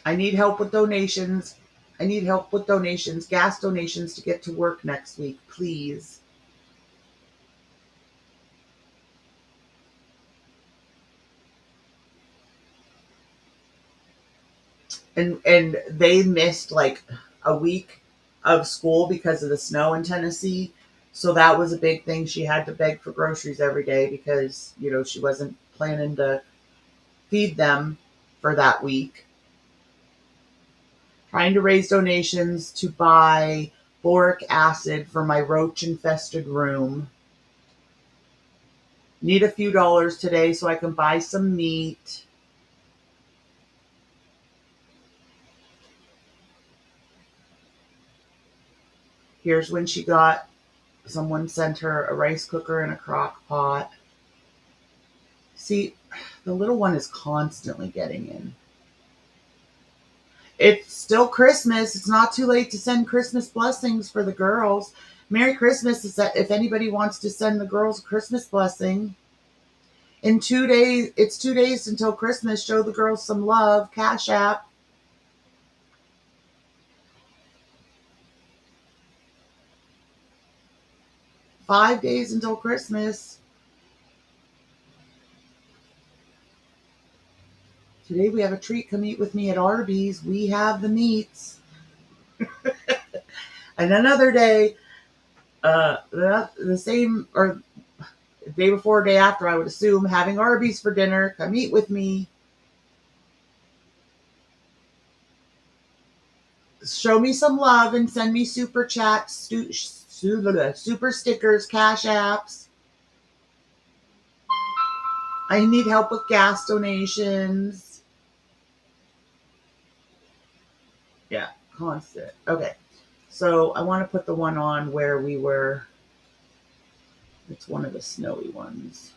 I need help with donations. I need help with donations, gas donations to get to work next week, please. And they missed like a week of school because of the snow in Tennessee. So that was a big thing. She had to beg for groceries every day because, she wasn't planning to feed them for that week. Trying to raise donations to buy boric acid for my roach infested room. Need a few dollars today so I can buy some meat. Here's when someone sent her a rice cooker and a crock pot. See, the little one is constantly getting in. It's still Christmas. It's not too late to send Christmas blessings for the girls. Merry Christmas if anybody wants to send the girls a Christmas blessing. In 2 days, it's 2 days until Christmas. Show the girls some love. Cash App. $5 until Christmas. Today we have a treat. Come eat with me at Arby's. We have the meats. And another day, the same, or the day before or day after, I would assume, having Arby's for dinner. Come eat with me. Show me some love and send me super chats, super stickers, cash apps. I need help with gas donations. Yeah, constant. Okay. So I want to put the one on where we were. It's one of the snowy ones.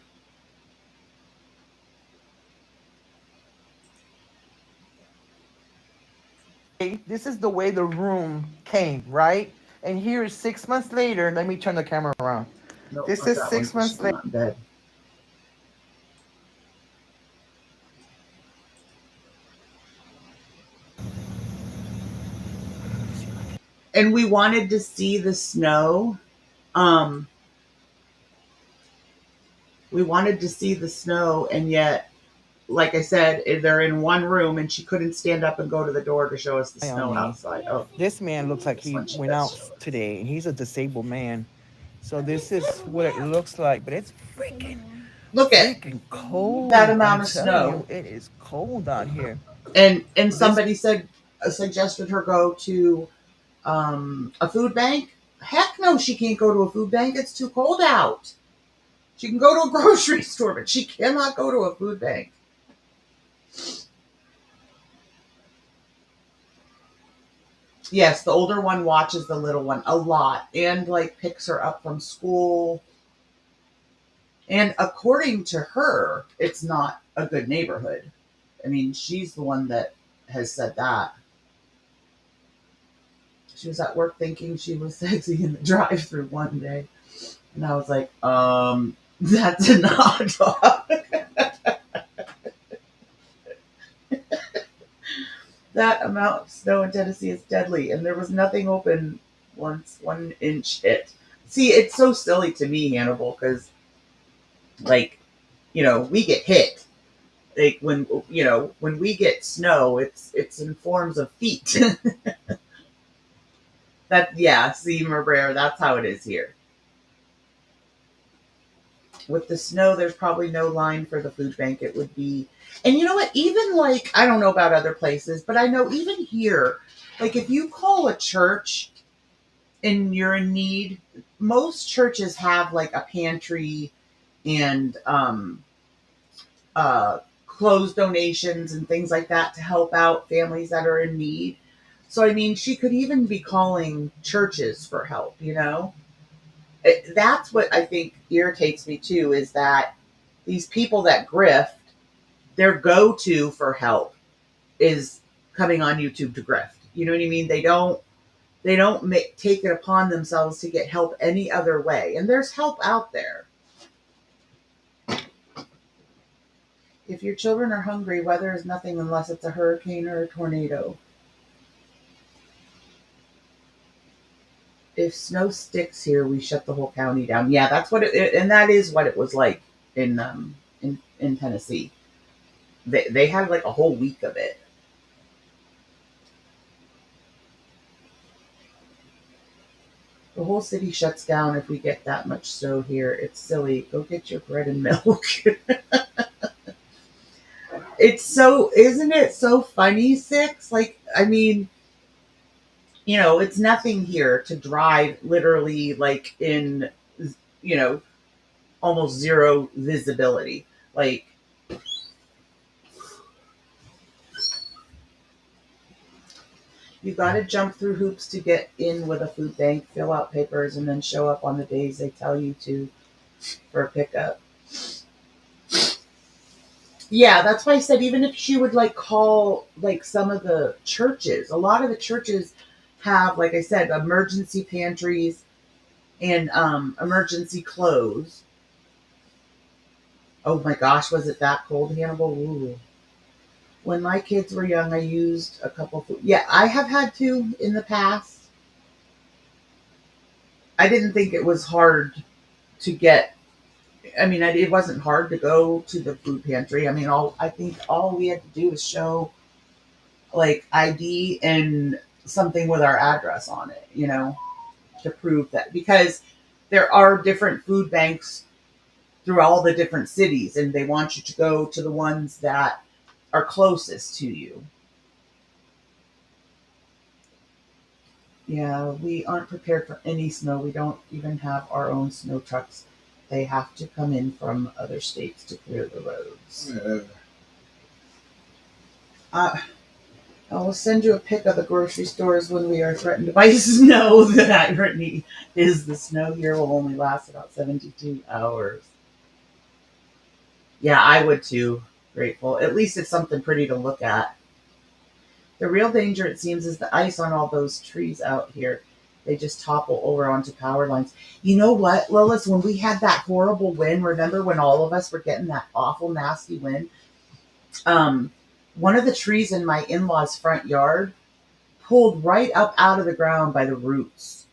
This is the way the room came, right? And here is 6 months later. Let me turn the camera around. No, This not is that one six because months she's later. not in bed. And we wanted to see the snow. Um, we wanted to see the snow, and yet, like I said, they're in one room, and she couldn't stand up and go to the door to show us the On snow me. outside. Oh, This man looks like this he one she went does out show us. today, and he's a disabled man. So this is what it looks like, but it's Look at freaking that cold. I'm amount of telling snow. you, it is cold out here. And This somebody suggested her go to a food bank. Heck no, she can't go to a food bank. It's too cold out. She can go to a grocery store, but she cannot go to a food bank. Yes, the older one watches the little one a lot and like picks her up from school. And according to her, it's not a good neighborhood. I mean, she's the one that has said that. She was at work thinking she was sexy in the drive-through one day. And I was like, that's a hot dog. That amount of snow in Tennessee is deadly, and there was nothing open once 1 inch hit. See, it's so silly to me, Hannibal, because like, we get hit. Like when we get snow, it's in forms of feet. See, Mabrera, that's how it is here. With the snow, there's probably no line for the food bank. It would be, and you know what? Even like, I don't know about other places, but I know even here, like if you call a church and you're in need, most churches have like a pantry and clothes donations and things like that to help out families that are in need. So I mean, she could even be calling churches for help. That's what I think irritates me too, is that these people that grift, their go-to for help is coming on YouTube to grift. You know what I mean? They don't take it upon themselves to get help any other way. And there's help out there. If your children are hungry, weather is nothing unless it's a hurricane or a tornado. If snow sticks here, we shut the whole county down. Yeah, that's what and that is what it was like in Tennessee. They had like a whole week of it. The whole city shuts down if we get that much snow here. It's silly. Go get your bread and milk. Isn't it so funny, Six? Like, I mean, it's nothing here to drive literally like in, almost zero visibility. Like, you got to jump through hoops to get in with a food bank, fill out papers, and then show up on the days they tell you to for a pickup. Yeah, that's why I said even if she would like call like some of the churches, a lot of the churches have, like I said, emergency pantries and emergency clothes. Oh my gosh, was it that cold, Hannibal? Ooh. When my kids were young, I used a couple food. Yeah, I have had to in the past. I didn't think it was hard to get. I mean, it wasn't hard to go to the food pantry. I mean, I think all we had to do was show like ID and something with our address on it, to prove that, because there are different food banks through all the different cities, and they want you to go to the ones that are closest to you. Yeah, we aren't prepared for any snow. We don't even have our own snow trucks. They have to come in from other states to clear the roads. I will send you a pic of the grocery stores when we are threatened by snow. The irony is the snow here will only last about 72 hours. Yeah, I would too. Grateful. At least it's something pretty to look at. The real danger, it seems, is the ice on all those trees out here. They just topple over onto power lines. You know what, Lilith? When we had that horrible wind, remember when all of us were getting that awful, nasty wind? One of the trees in my in-laws' front yard pulled right up out of the ground by the roots.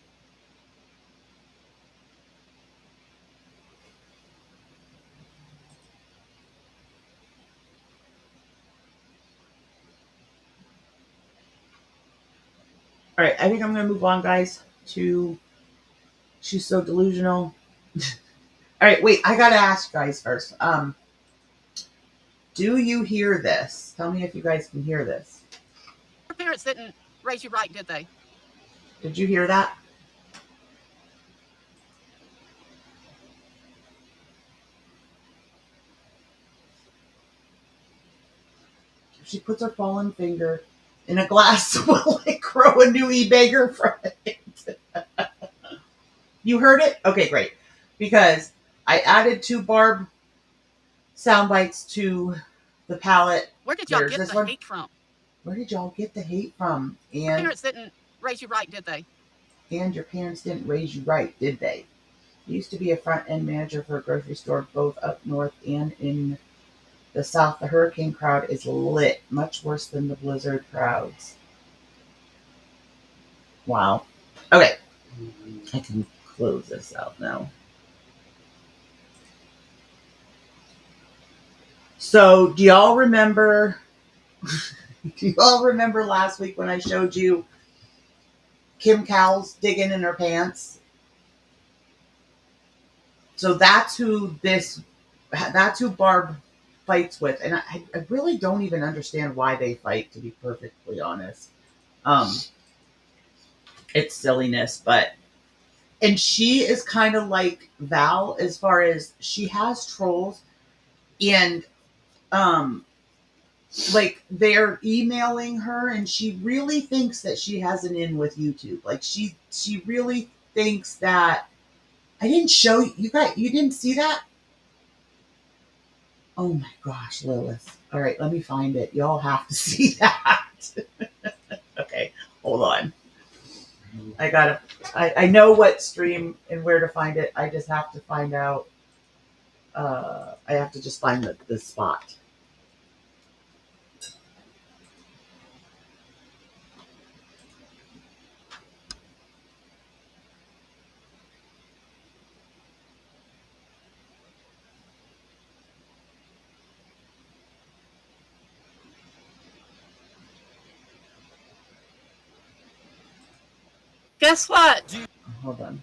All right, I think I'm going to move on, guys, to She's So Delusional. All right, wait, I got to ask you guys first. Do you hear this? Tell me if you guys can hear this. Your parents didn't raise you right, did they? Did you hear that? If she puts her fallen finger in a glass, will it grow a new e-bagger from it? You heard it? Okay, great. Because I added 2 Barb sound bites to the palette. Where did y'all get the hate from? Where did y'all get the hate from? Your parents didn't raise you right, did they? And your parents didn't raise you right, did they? He used to be a front end manager for a grocery store both up north and in the south. The hurricane crowd is lit, much worse than the blizzard crowds. Wow. Okay. I can close this out now. So, do y'all remember? Do y'all remember last week when I showed you Kim Cowles digging in her pants? So that's who Barb fights with, and I really don't even understand why they fight. To be perfectly honest, it's silliness, but. And she is kind of like Val as far as she has trolls, and like they're emailing her, and she really thinks that she has an in with YouTube. Like she really thinks that I didn't show you guys. You didn't see that? Oh my gosh, Lilith. All right, let me find it. Y'all have to see that. Okay, hold on. I know what stream and where to find it. I just have to find out. I have to just find the spot. Guess what? Hold on.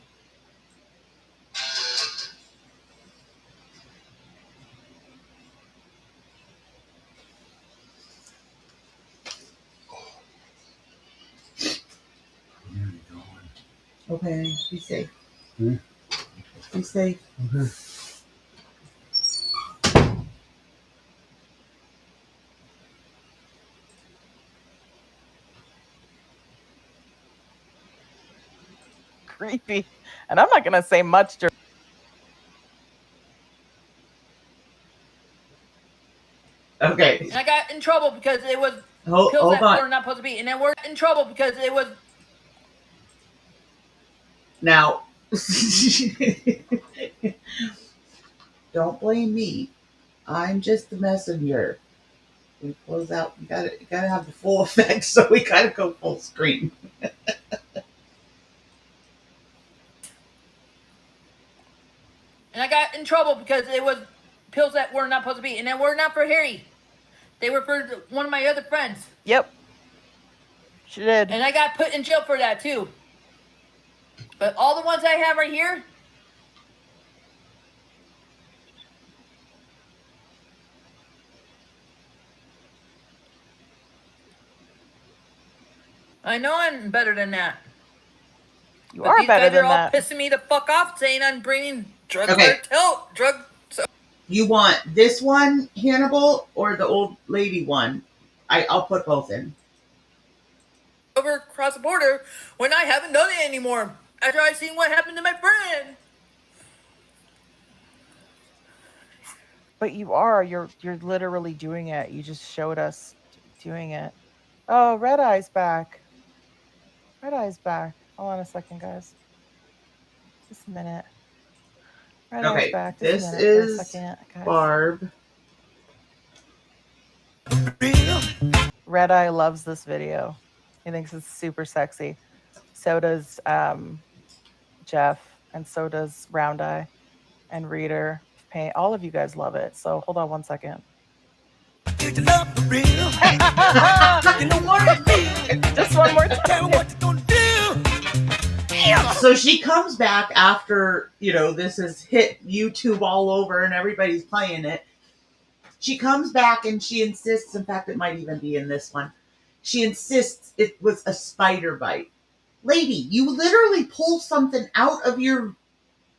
Okay, be safe. Be safe. Creepy. And I'm not going to say much during. Okay. And I got in trouble because it was Hold that on. were not supposed to be. And then we're in trouble because it was. Now, don't blame me. I'm just the messenger. We close out. You gotta have the full effect, so we gotta go full screen. And I got in trouble because it was pills that were not supposed to be. And they were not for Harry. They were for one of my other friends. Yep. She did. And I got put in jail for that too. But all the ones I have right here. I know I'm better than that. You are better than that. These guys are all pissing me the fuck off saying I'm bringing drug cartel. You want this one, Hannibal, or the old lady one? I'll put both in. Over across the border when I haven't done it anymore. After I seen what happened to my friend. But you are. You're literally doing it. You just showed us doing it. Oh, Red Eye's back. Red Eye's back. Hold on a second, guys. Just a minute. Red Eye's back. Just This a minute for a is second, guys. Barb. Red Eye loves this video. He thinks it's super sexy. So does Jeff, and so does Round Eye and Reader. Paint. All of you guys love it. So hold on one second. Just one more time. So she comes back after, this has hit YouTube all over and everybody's playing it. She comes back and she insists, in fact, it might even be in this one. She insists it was a spider bite. Lady, you literally pull something out of your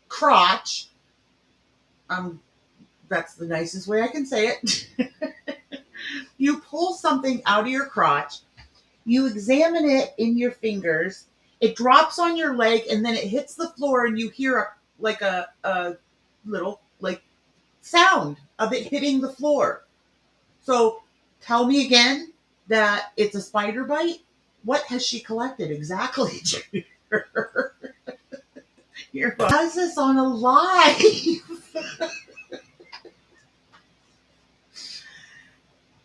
crotch. That's the nicest way I can say it. You pull something out of your crotch. You examine it in your fingers. It drops on your leg and then it hits the floor and you hear a little sound of it hitting the floor. So tell me again that it's a spider bite. What has she collected exactly? You're how's this on a live?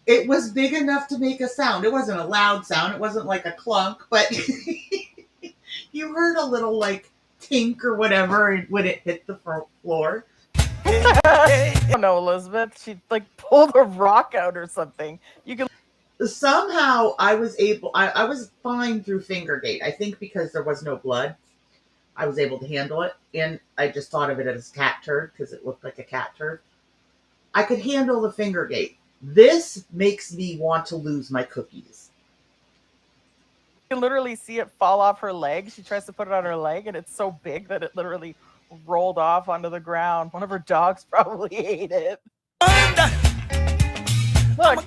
It was big enough to make a sound. It wasn't a loud sound. It wasn't like a clunk, but you heard a little like tink or whatever when it hit the floor. I don't know, Elizabeth. She like pulled a rock out or something. You can Somehow I was able, I was fine through fingergate. I think because there was no blood, I was able to handle it. And I just thought of it as cat turd because it looked like a cat turd. I could handle the fingergate. This makes me want to lose my cookies. literally see it fall off her leg. She tries to put it on her leg, and it's so big that it literally rolled off onto the ground. One of her dogs probably ate it. Look,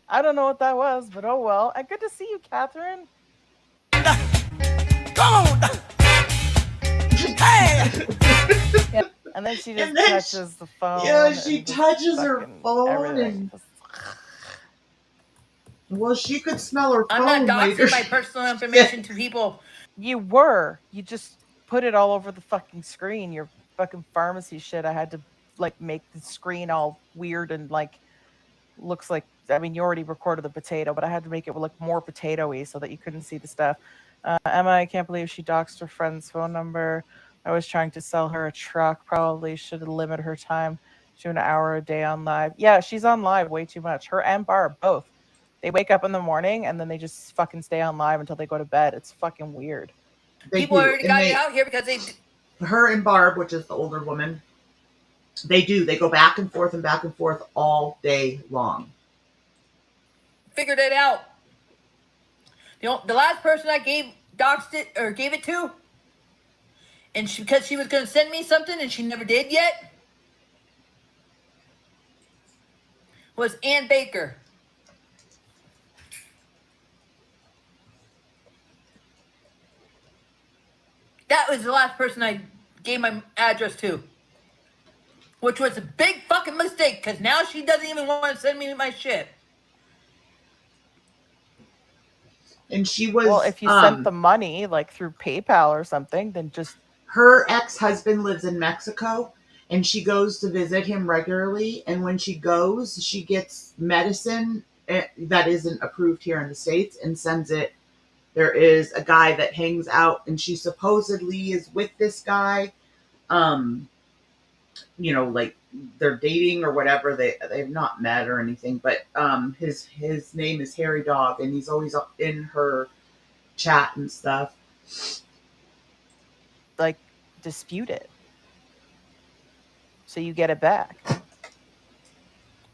I don't know what that was, but oh well. And good to see you, Catherine. Come on! Hey! Yeah. And then she just then touches the phone. Yeah, she and just touches her fucking phone everything. and well, she could smell her I'm phone not later. doxing my personal information to people. You were. You just put it all over the fucking screen. Your fucking pharmacy shit. I had to like make the screen all weird and like looks like. I mean, you already recorded the potato, but I had to make it look more potato-y so that you couldn't see the stuff. Emma, I can't believe she doxed her friend's phone number. I was trying to sell her a truck. Probably should have limited her time to an hour a day on live. Yeah, she's on live way too much. Her and Barb both. They wake up in the morning and then they just fucking stay on live until they go to bed. It's fucking weird. People already got it out here because they. Her and Barb, which is the older woman, they do. They go back and forth all day long. Figured it out. The last person I gave it to, and because she was going to send me something and she never did yet, was Ann Baker. That was the last person I gave my address to, which was a big fucking mistake because now she doesn't even want to send me my shit. And she was well, if you sent the money like through PayPal or something, then just her ex-husband lives in Mexico and she goes to visit him regularly. And when she goes, she gets medicine that isn't approved here in the States and sends it. There is a guy that hangs out and she supposedly is with this guy. You know, like they're dating or whatever. They've not met or anything, but his name is Harry Dog and he's always in her chat and stuff. like dispute it so you get it back.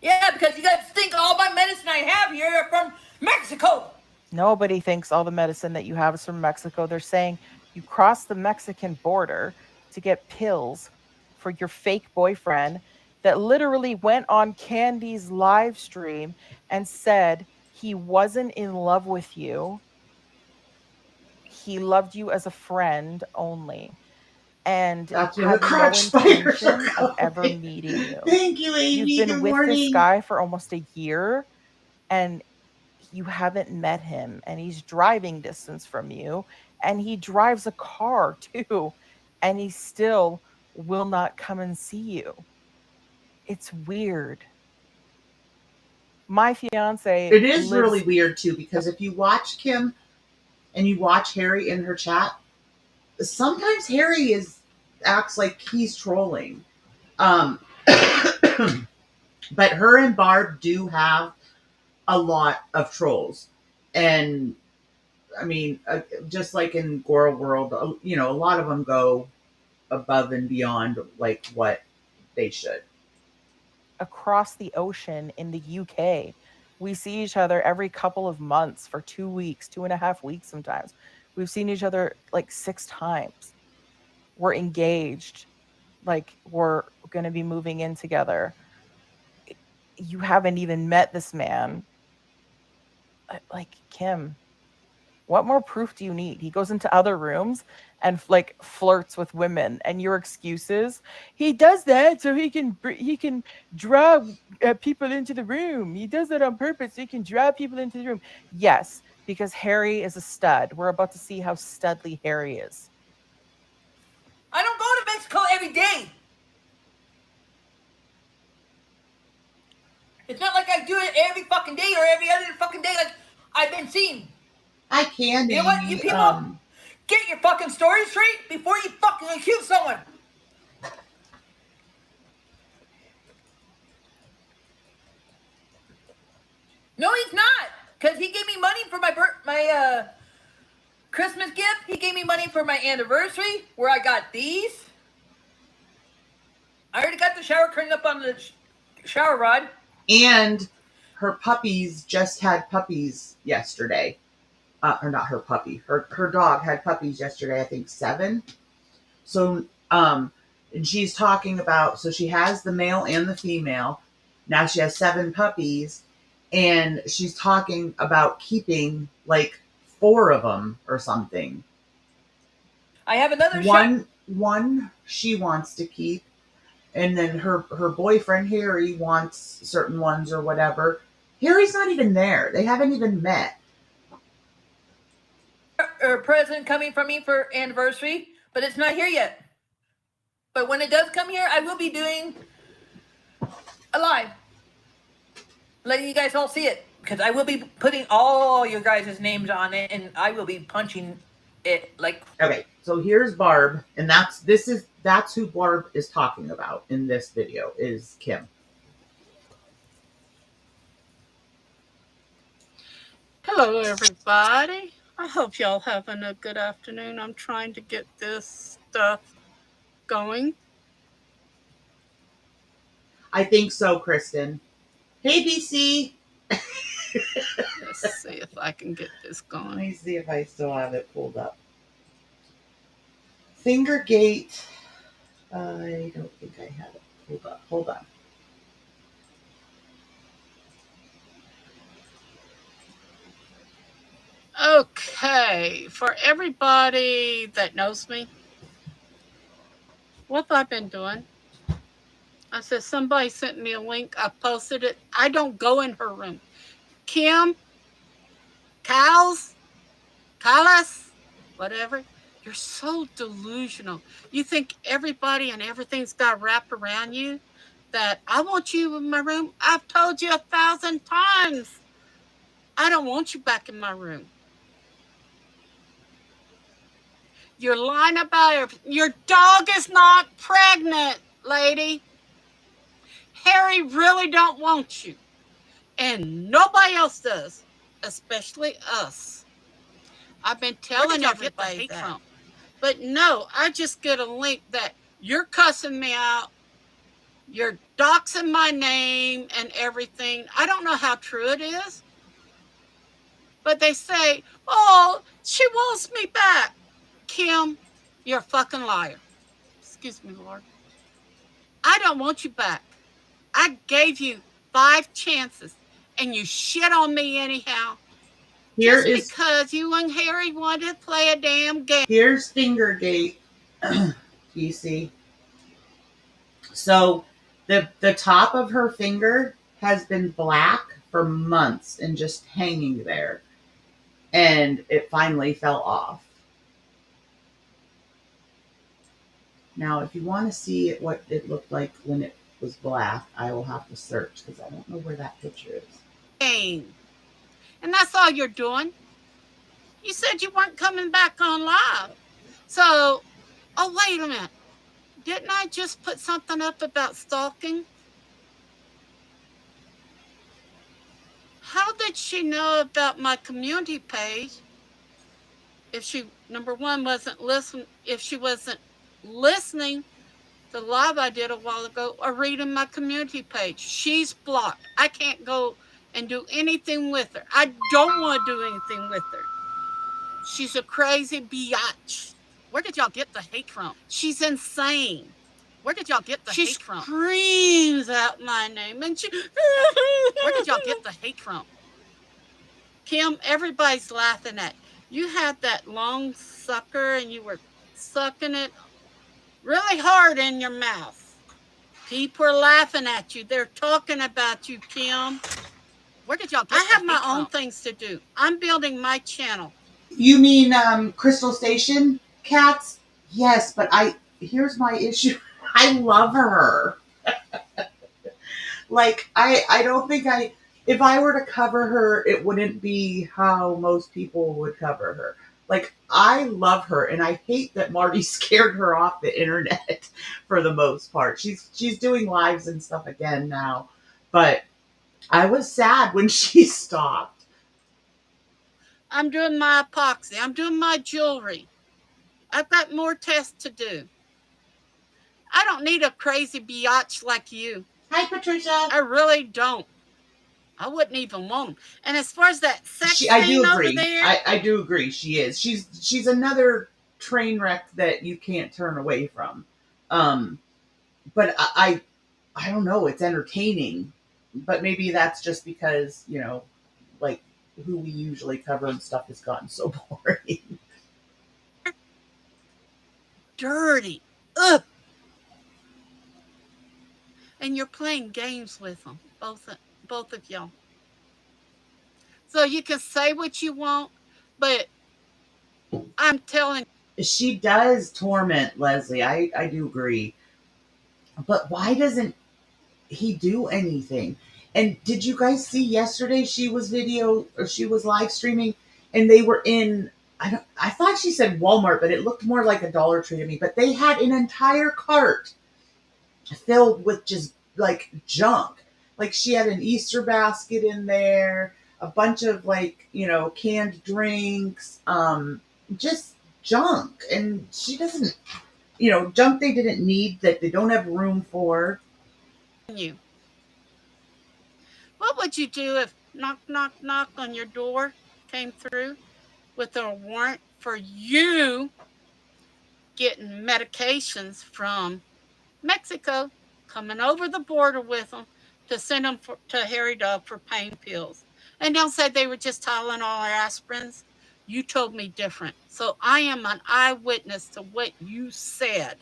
Yeah, because you guys think all my medicine I have here are from Mexico. Nobody thinks all the medicine that you have is from Mexico. They're saying you crossed the Mexican border to get pills for your fake boyfriend that literally went on Candy's live stream and said he wasn't in love with you. He loved you as a friend only. And That's where had the crotch no spiders are intention of ever going. meeting you. Thank you, Amy. You've been Good with morning. this guy for almost a year and you haven't met him, and he's driving distance from you, and he drives a car too, and he still will not come and see you. It's weird. My fiance It is lives- really weird too, because if you watch Kim and you watch Harry in her chat, sometimes Harry acts like he's trolling. But her and Barb do have a lot of trolls. And I mean, just like in Gora World, you know, a lot of them go above and beyond like what they should. across the ocean in the UK. We see each other every couple of months for 2 weeks, 2.5 weeks sometimes. We've seen each other like 6 times. We're engaged. Like we're going to be moving in together. You haven't even met this man. Like, Kim, what more proof do you need? He goes into other rooms and like flirts with women, and your excuses, he does that so he can draw people into the room. He does that on purpose so he can draw people into the room. Yes, because Harry is a stud. We're about to see how studly Harry is. I don't go to Mexico every day. It's not like I do it every fucking day or every other fucking day like I've been seeing. Hi, Candy. You know what, you people? Get your fucking story straight before you fucking accuse someone. No, he's not. Because he gave me money for my Christmas gift. He gave me money for my anniversary, where I got these. I already got the shower curtain up on the shower rod. And her puppies just had puppies yesterday. Or not her puppy. Her dog had puppies yesterday, I think 7. So, and she's talking about, so she has the male and the female. Now she has 7 puppies. And she's talking about keeping like 4 of them or something. I have another one she wants to keep, and then her boyfriend Harry wants certain ones or whatever. Harry's not even there. They haven't even met. A present coming from me for anniversary, but it's not here yet. But when it does come here, I will be doing a live, letting you guys all see it, because I will be putting all your guys' names on it, and I will be punching it like. Okay, so here's Barb, and that's who Barb is talking about in this video, is Kim. Hello, everybody. I hope y'all having a good afternoon. I'm trying to get this stuff going. I think so, Kristen. Hey, BC. Let's see if I can get this going. Let me see if I still have it pulled up. Fingergate. I don't think I have it pulled up. Hold on. Okay, for everybody that knows me, what have I been doing? I said somebody sent me a link. I posted it. I don't go in her room. Kim, Cal's, whatever. You're so delusional. You think everybody and everything's got wrapped around you, that I want you in my room. I've told you 1,000 times. I don't want you back in my room. You're lying about everything. Your dog is not pregnant, lady. Harry really don't want you. And nobody else does, especially us. I've been telling everybody that. From? But no, I just get a link that you're cussing me out. You're doxing my name and everything. I don't know how true it is. But they say, oh, she wants me back. Kim, you're a fucking liar. Excuse me, Lord. I don't want you back. I gave you 5 chances, and you shit on me anyhow. Just because you and Harry wanted to play a damn game. Here's Fingergate. You see? So the top of her finger has been black for months and just hanging there. And it finally fell off. Now, if you want to see what it looked like when it was black, I will have to search because I don't know where that picture is. And that's all you're doing. You said you weren't coming back on live. So, oh, wait a minute. Didn't I just put something up about stalking? How did she know about my community page if she, number one, wasn't listening, if she wasn't listening to the live I did a while ago or reading my community page? She's blocked. I can't go and do anything with her. I don't want to do anything with her. She's a crazy biatch. Where did y'all get the hate from? She's insane. Where did y'all get the hate from? She screams out my name and she... Where did y'all get the hate from? Kim, everybody's laughing at you. You had that long sucker and you were sucking it really hard in your mouth. People are laughing at you. They're talking about you, Kim. Where did y'all get I have my own things to do. I'm building my channel. You mean Crystal Station cats? Yes, but here's my issue. I love her. Like I don't think if I were to cover her, it wouldn't be how most people would cover her. Like I love her, and I hate that Marty scared her off the internet for the most part. She's doing lives and stuff again now, but I was sad when she stopped. I'm doing my epoxy. I'm doing my jewelry. I've got more tests to do. I don't need a crazy biatch like you. Hi, Patricia. I really don't. I wouldn't even want them. And as far as that sex I do scene over agree. there, I do agree. She is. She's another train wreck that you can't turn away from. But I don't know. It's entertaining, but maybe that's just because like who we usually cover and stuff has gotten so boring. dirty. Ugh. And you're playing games with them, both of y'all. So you can say what you want, but I'm telling She does torment Leslie. I do agree. But why doesn't he do anything? And did you guys see yesterday she was live streaming and they were in I thought she said Walmart, but it looked more like a Dollar Tree to me. But they had an entire cart filled with just like junk. Like she had an Easter basket in there, a bunch of canned drinks, just junk. And she doesn't, junk they didn't need that they don't have room for. you. What would you do if knock, knock, knock on your door came through with a warrant for you getting medications from Mexico, coming over the border with them to send them to Harry Dog for pain pills? And don't say they were just Tylenol or aspirins. You told me different. So I am an eyewitness to what you said.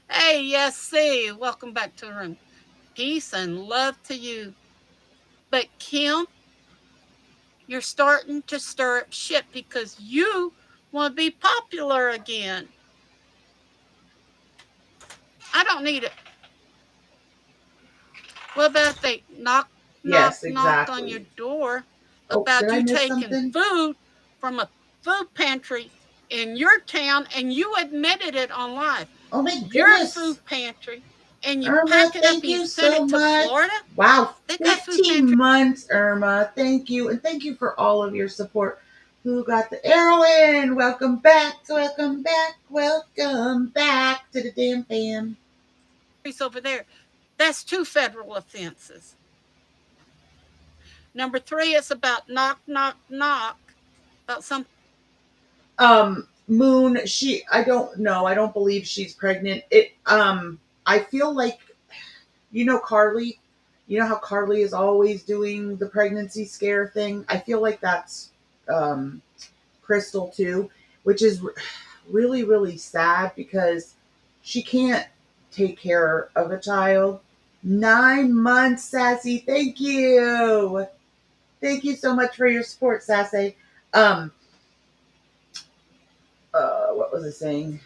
Hey, yes, see, welcome back to the room. Peace and love to you. But Kim, you're starting to stir up shit because you want to be popular again. I don't need it. What about they knock on your door about you taking food from a food pantry in your town and you admitted it on live? Oh my Your goodness. food pantry and you Irma, pack it up thank and you you send so it to much. Florida? Wow, They got food 15 pantry. months, Irma. Thank you. And thank you for all of your support. Who got the arrow in? Welcome back, welcome back, welcome back to the damn fam. Over there. That's 2 federal offenses. Number 3 is about knock, knock, knock. About some. Moon, I don't know. I don't believe she's pregnant. I feel like, Carly, how Carly is always doing the pregnancy scare thing. I feel like that's, Crystal too, which is really, really sad because she can't take care of a child. 9 months, Sassy. Thank you. Thank you so much for your support, Sassy. What was I saying?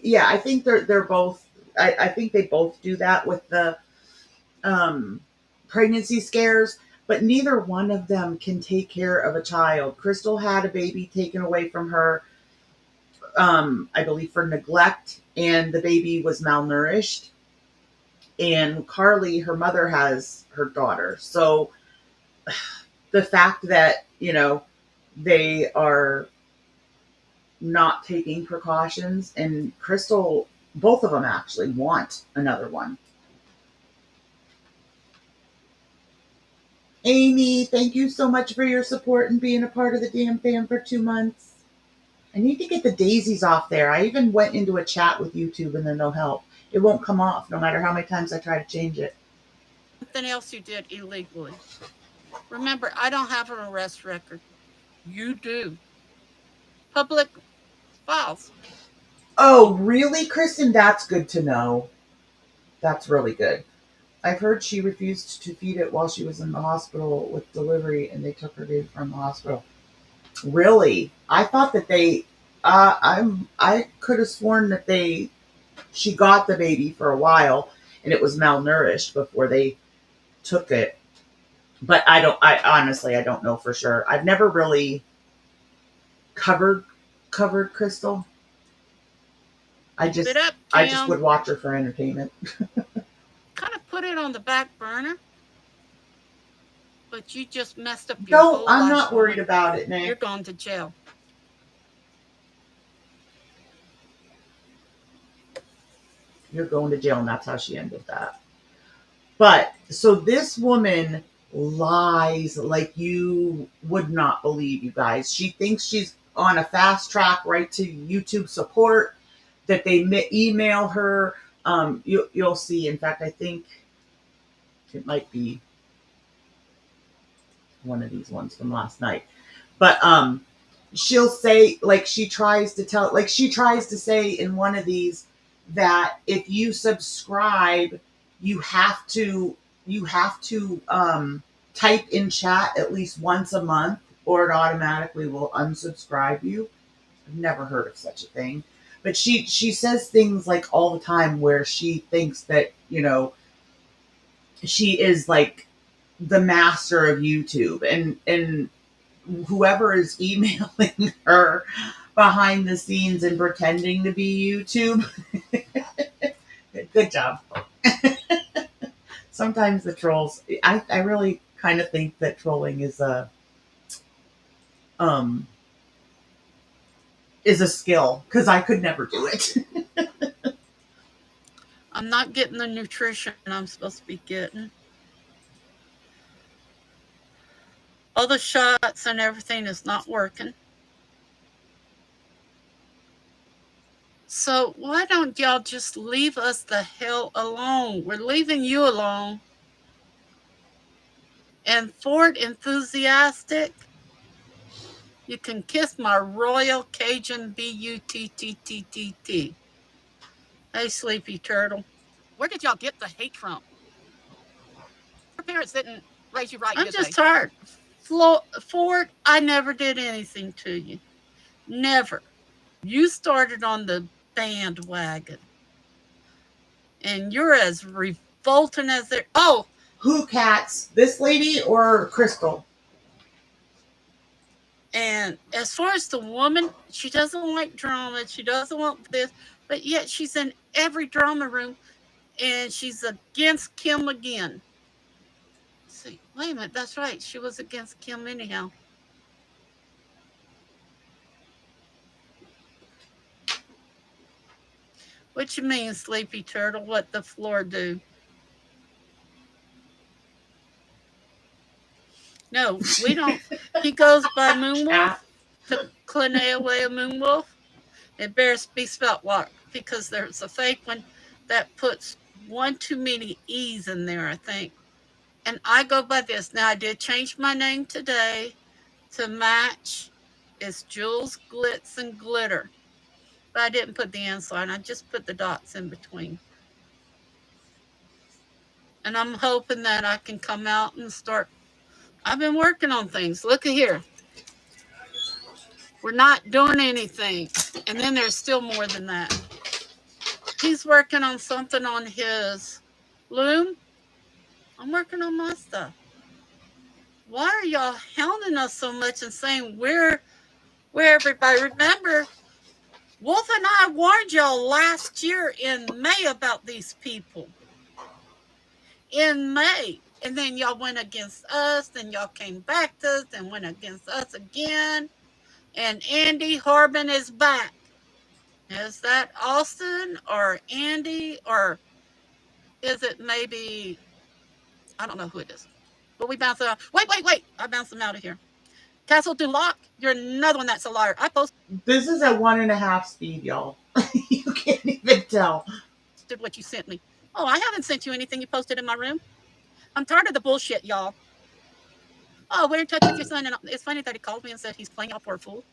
Yeah, I think they're both. I think they both do that with the pregnancy scares, but neither one of them can take care of a child. Crystal had a baby taken away from her, I believe for neglect, and the baby was malnourished. And Carly, her mother, has her daughter. So the fact that, they are not taking precautions, and Crystal, both of them actually want another one. Amy, thank you so much for your support and being a part of the damn fam for 2 months. I need to get the daisies off there. I even went into a chat with YouTube and they're no help. It won't come off no matter how many times I try to change it. Something else you did illegally. Remember, I don't have an arrest record. You do. Public files. Oh, really, Kristen? That's good to know. That's really good. I've heard she refused to feed it while she was in the hospital with delivery, and they took her baby from the hospital. Really? I thought that they. I could have sworn that she got the baby for a while, and it was malnourished before they took it. But I don't. I honestly, I don't know for sure. I've never really covered Crystal. I Keep just it up, I just Tim. would watch her for entertainment. Kind of put it on the back burner, but you just messed up your No, whole I'm life. not worried woman. about it, You're Nick. going to jail. You're going to jail, and that's how she ended that. But so this woman lies like you would not believe, you guys. She thinks she's on a fast track right to YouTube support, that they email her. You'll see. In fact, I think it might be one of these ones from last night. But she'll say, like, she tries to say in one of these that if you subscribe, you have to type in chat at least once a month, or it automatically will unsubscribe you. I've never heard of such a thing. But she says things like all the time where she thinks that, she is like the master of YouTube, and whoever is emailing her behind the scenes and pretending to be YouTube. Good job. Sometimes the trolls, I really kind of think that trolling is a skill, because I could never do it. I'm not getting the nutrition I'm supposed to be getting. All the shots and everything is not working. So why don't y'all just leave us the hell alone? We're leaving you alone. And Ford Enthusiastic, you can kiss my Royal Cajun BUTTTTT. Hey, Sleepy Turtle. Where did y'all get the hate from? Your parents didn't raise you right, I'm just tired. Ford, I never did anything to you. Never. You started on the bandwagon. And you're as revolting as there. Oh! Who cats? This lady or Crystal? And as far as the woman, she doesn't like drama. She doesn't want this. But yet she's in every drama room. And she's against Kim again. See, wait a minute. That's right. She was against Kim anyhow. What you mean, Sleepy Turtle? What the floor do? No, we don't. He goes by Moonwolf. To Clinea away a Moonwolf. It bears be spelt what? Because there's a fake one that puts one too many E's in there, I think. And I go by this. Now, I did change my name today to match. It's Jules Glitz and Glitter. But I didn't put the end sign. I just put the dots in between. And I'm hoping that I can come out and start. I've been working on things. Look at here. We're not doing anything. And then there's still more than that. He's working on something on his loom. I'm working on my stuff. Why are y'all hounding us so much and saying where everybody? Remember, Wolf and I warned y'all last year in May about these people. In May. And then y'all went against us, then y'all came back to us, and went against us again. And Andy Harbin is back. Is that Austin or Andy, or is it maybe, I don't know who it is. But we bounced out. Wait. I bounced them out of here. Castle Duloc, you're another one that's a liar. I posted. This is at 1.5 speed, y'all. You can't even tell. What you sent me. Oh, I haven't sent you anything you posted in my room. I'm tired of the bullshit, y'all. Oh, we're in touch with your son, and it's funny that he called me and said he's playing y'all for a fool.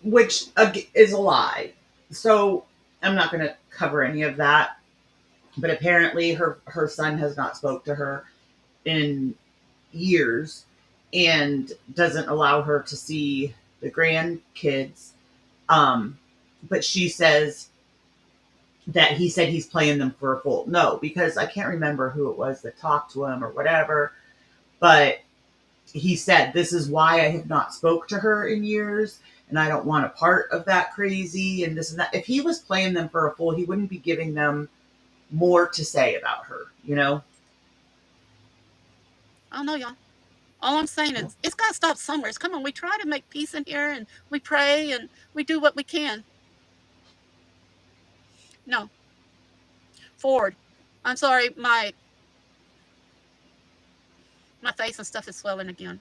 Which is a lie. So I'm not going to cover any of that, but apparently her son has not spoke to her in years and doesn't allow her to see the grandkids. But she says that he said he's playing them for a fool. No, because I can't remember who it was that talked to him or whatever, but he said, this is why I have not spoke to her in years, and I don't want a part of that crazy and this and that. If he was playing them for a fool, he wouldn't be giving them more to say about her, you know? I don't know, y'all. All I'm saying is it's got to stop somewhere. Come on, we try to make peace in here, and we pray, and we do what we can. No. Forward. I'm sorry, my face and stuff is swelling again.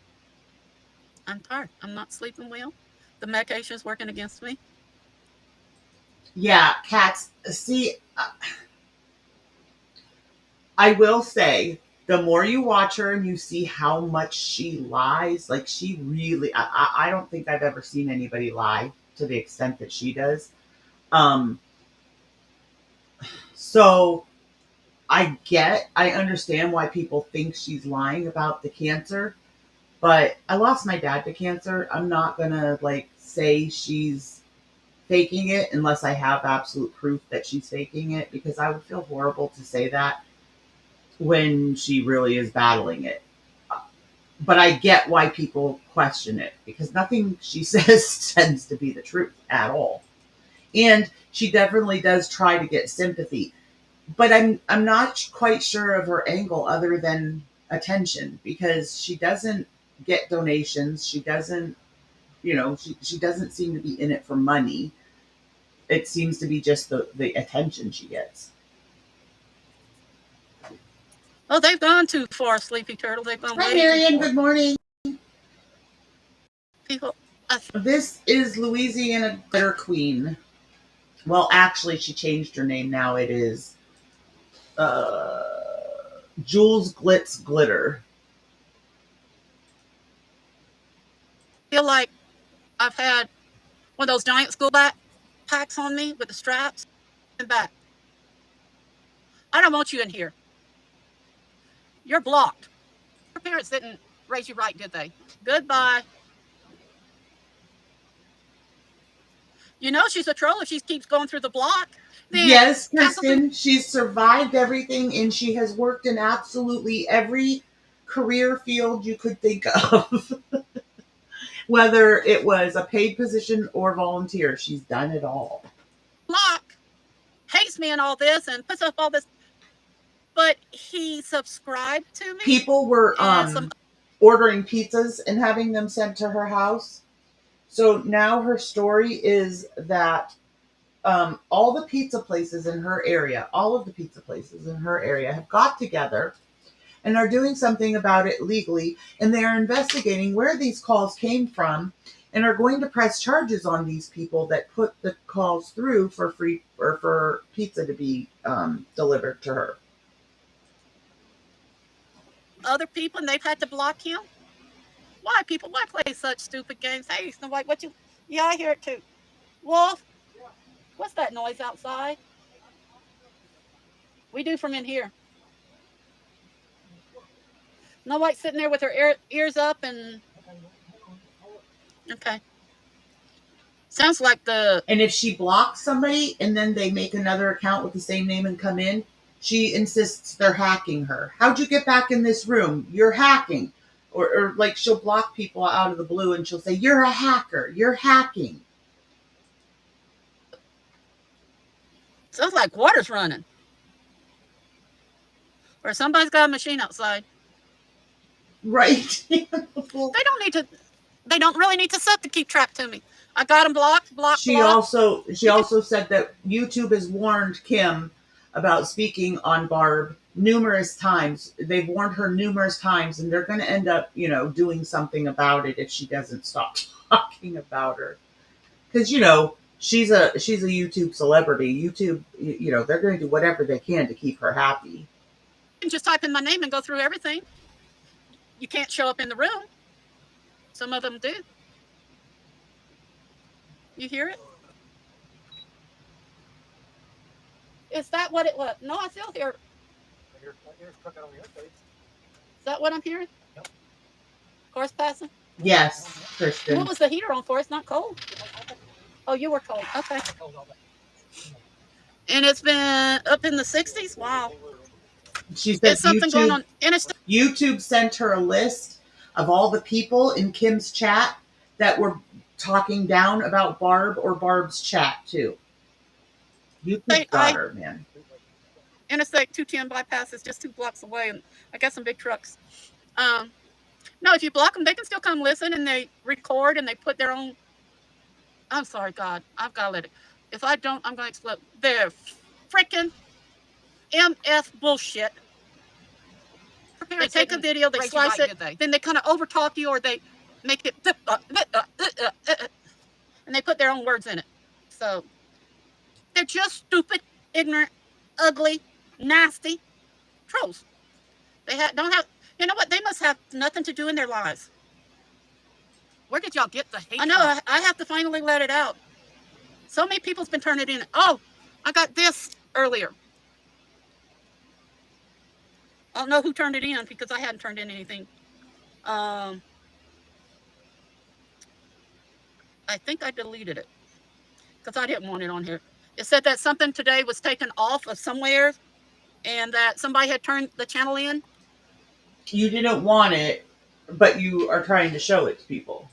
I'm tired. I'm not sleeping well. The medication is working against me. Yeah, Cats. See, I will say, the more you watch her and you see how much she lies, like she really, I don't think I've ever seen anybody lie to the extent that she does. So I understand why people think she's lying about the cancer, but I lost my dad to cancer. I'm not gonna like say she's faking it unless I have absolute proof that she's faking it, because I would feel horrible to say that when she really is battling it. But I get why people question it, because nothing she says tends to be the truth at all. And she definitely does try to get sympathy. But I'm not quite sure of her angle other than attention, because she doesn't get donations. She doesn't, she doesn't seem to be in it for money. It seems to be just the attention she gets. Oh, they've gone too far, Sleepy Turtle. They've gone Hi, way Marion. too far. Good morning. People, This is Louisiana Glitter Queen. Well, actually, she changed her name now. It is Jules Glitz Glitter. feel like I've had one of those giant school backpacks on me with the straps and back. I don't want you in here. You're blocked. Your parents didn't raise you right, did they? Goodbye. You know she's a troll if she keeps going through the block. Then Yes, Kristen, she's survived everything, and she has worked in absolutely every career field you could think of. Whether it was a paid position or volunteer, she's done it all. block hates me and all this and puts up all this, but he subscribed to me. People were ordering pizzas and having them sent to her house. So now her story is that all the pizza places in her area, all of the pizza places in her area have got together and are doing something about it legally, and they are investigating where these calls came from and are going to press charges on these people that put the calls through for free or for pizza to be delivered to her. Other people, and they've had to block him. Why, people? Why play such stupid games? Hey, Snow White, what you? Yeah, I hear it too. Wolf, what's that noise outside? We do from in here. Snow White sitting there with her ears up and okay. Sounds like the. And if she blocks somebody and then they make another account with the same name and come in, she insists they're hacking her. How'd you get back in this room? You're hacking. Or like she'll block people out of the blue and she'll say, you're a hacker. You're hacking. Sounds like water's running. Or somebody's got a machine outside. Right. They don't really need to sub to keep track to me. I got them blocked. She also said that YouTube has warned Kim about speaking on Barb numerous times. They've warned her numerous times, and they're going to end up, doing something about it if she doesn't stop talking about her. Because she's a YouTube celebrity. YouTube, they're going to do whatever they can to keep her happy. You can just type in my name and go through everything. You can't show up in the room. Some of them do. You hear it? Is that what it was? No, I still hear. Is that what I'm hearing? Yep. Cars passing? Yes, Kristen. What was the heater on for? It's not cold. Oh, you were cold. Okay. And it's been up in the 60s? Wow. She said It's something going on. And it's YouTube sent her a list of all the people in Kim's chat that were talking down about Barb or Barb's chat too. YouTube got her, man. Interstate 210 bypass is just 2 blocks away, and I got some big trucks. No, if you block them, they can still come listen, and they record, and they put their own. I'm sorry, God, I've got to let it. If I don't, I'm going to explode. They're freaking MF bullshit. They take a video, they slice it, then they kind of overtalk you, or they make it, and they put their own words in it. So they're just stupid, ignorant, ugly, nasty trolls. They don't have, you know what? They must have nothing to do in their lives. Where did y'all get the hate? I know. I have to finally let it out. So many people's been turning it in. Oh, I got this earlier. I don't know who turned it in because I hadn't turned in anything. I think I deleted it because I didn't want it on here. It said that something today was taken off of somewhere and that somebody had turned the channel in. You didn't want it, but you are trying to show it to people.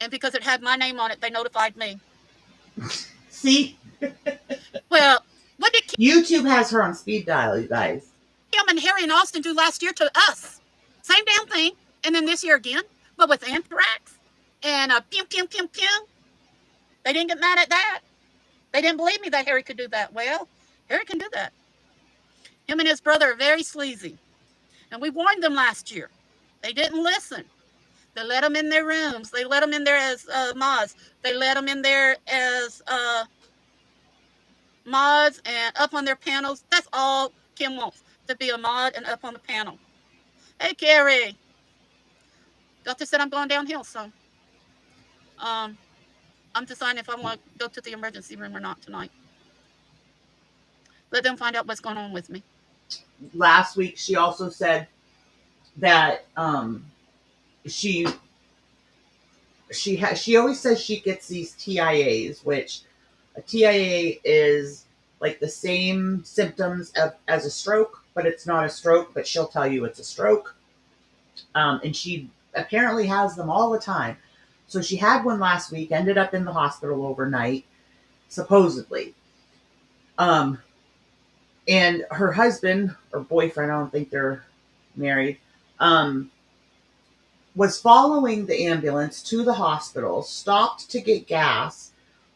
And because it had my name on it, they notified me. See? Well, what did YouTube has her on speed dial, you guys. Kim and Harry and Austin do last year to us? Same damn thing. And then this year again, but with anthrax and pew, pew, pew, pew. They didn't get mad at that. They didn't believe me that Harry could do that. Well, Harry can do that. Him and his brother are very sleazy. And we warned them last year. They didn't listen. They let them in their rooms. They let them in there as mods. They let them in there as mods and up on their panels. That's all Kim wants, to be a mod and up on the panel. Hey, Carrie. Doctor said I'm going downhill, so I'm deciding if I want to go to the emergency room or not tonight. Let them find out what's going on with me. Last week, she also said that she always says she gets these TIAs, which a TIA is like the same symptoms as a stroke, but it's not a stroke, but she'll tell you it's a stroke. And she apparently has them all the time. So she had one last week, ended up in the hospital overnight, supposedly. And her husband or boyfriend, I don't think they're married, was following the ambulance to the hospital, stopped to get gas,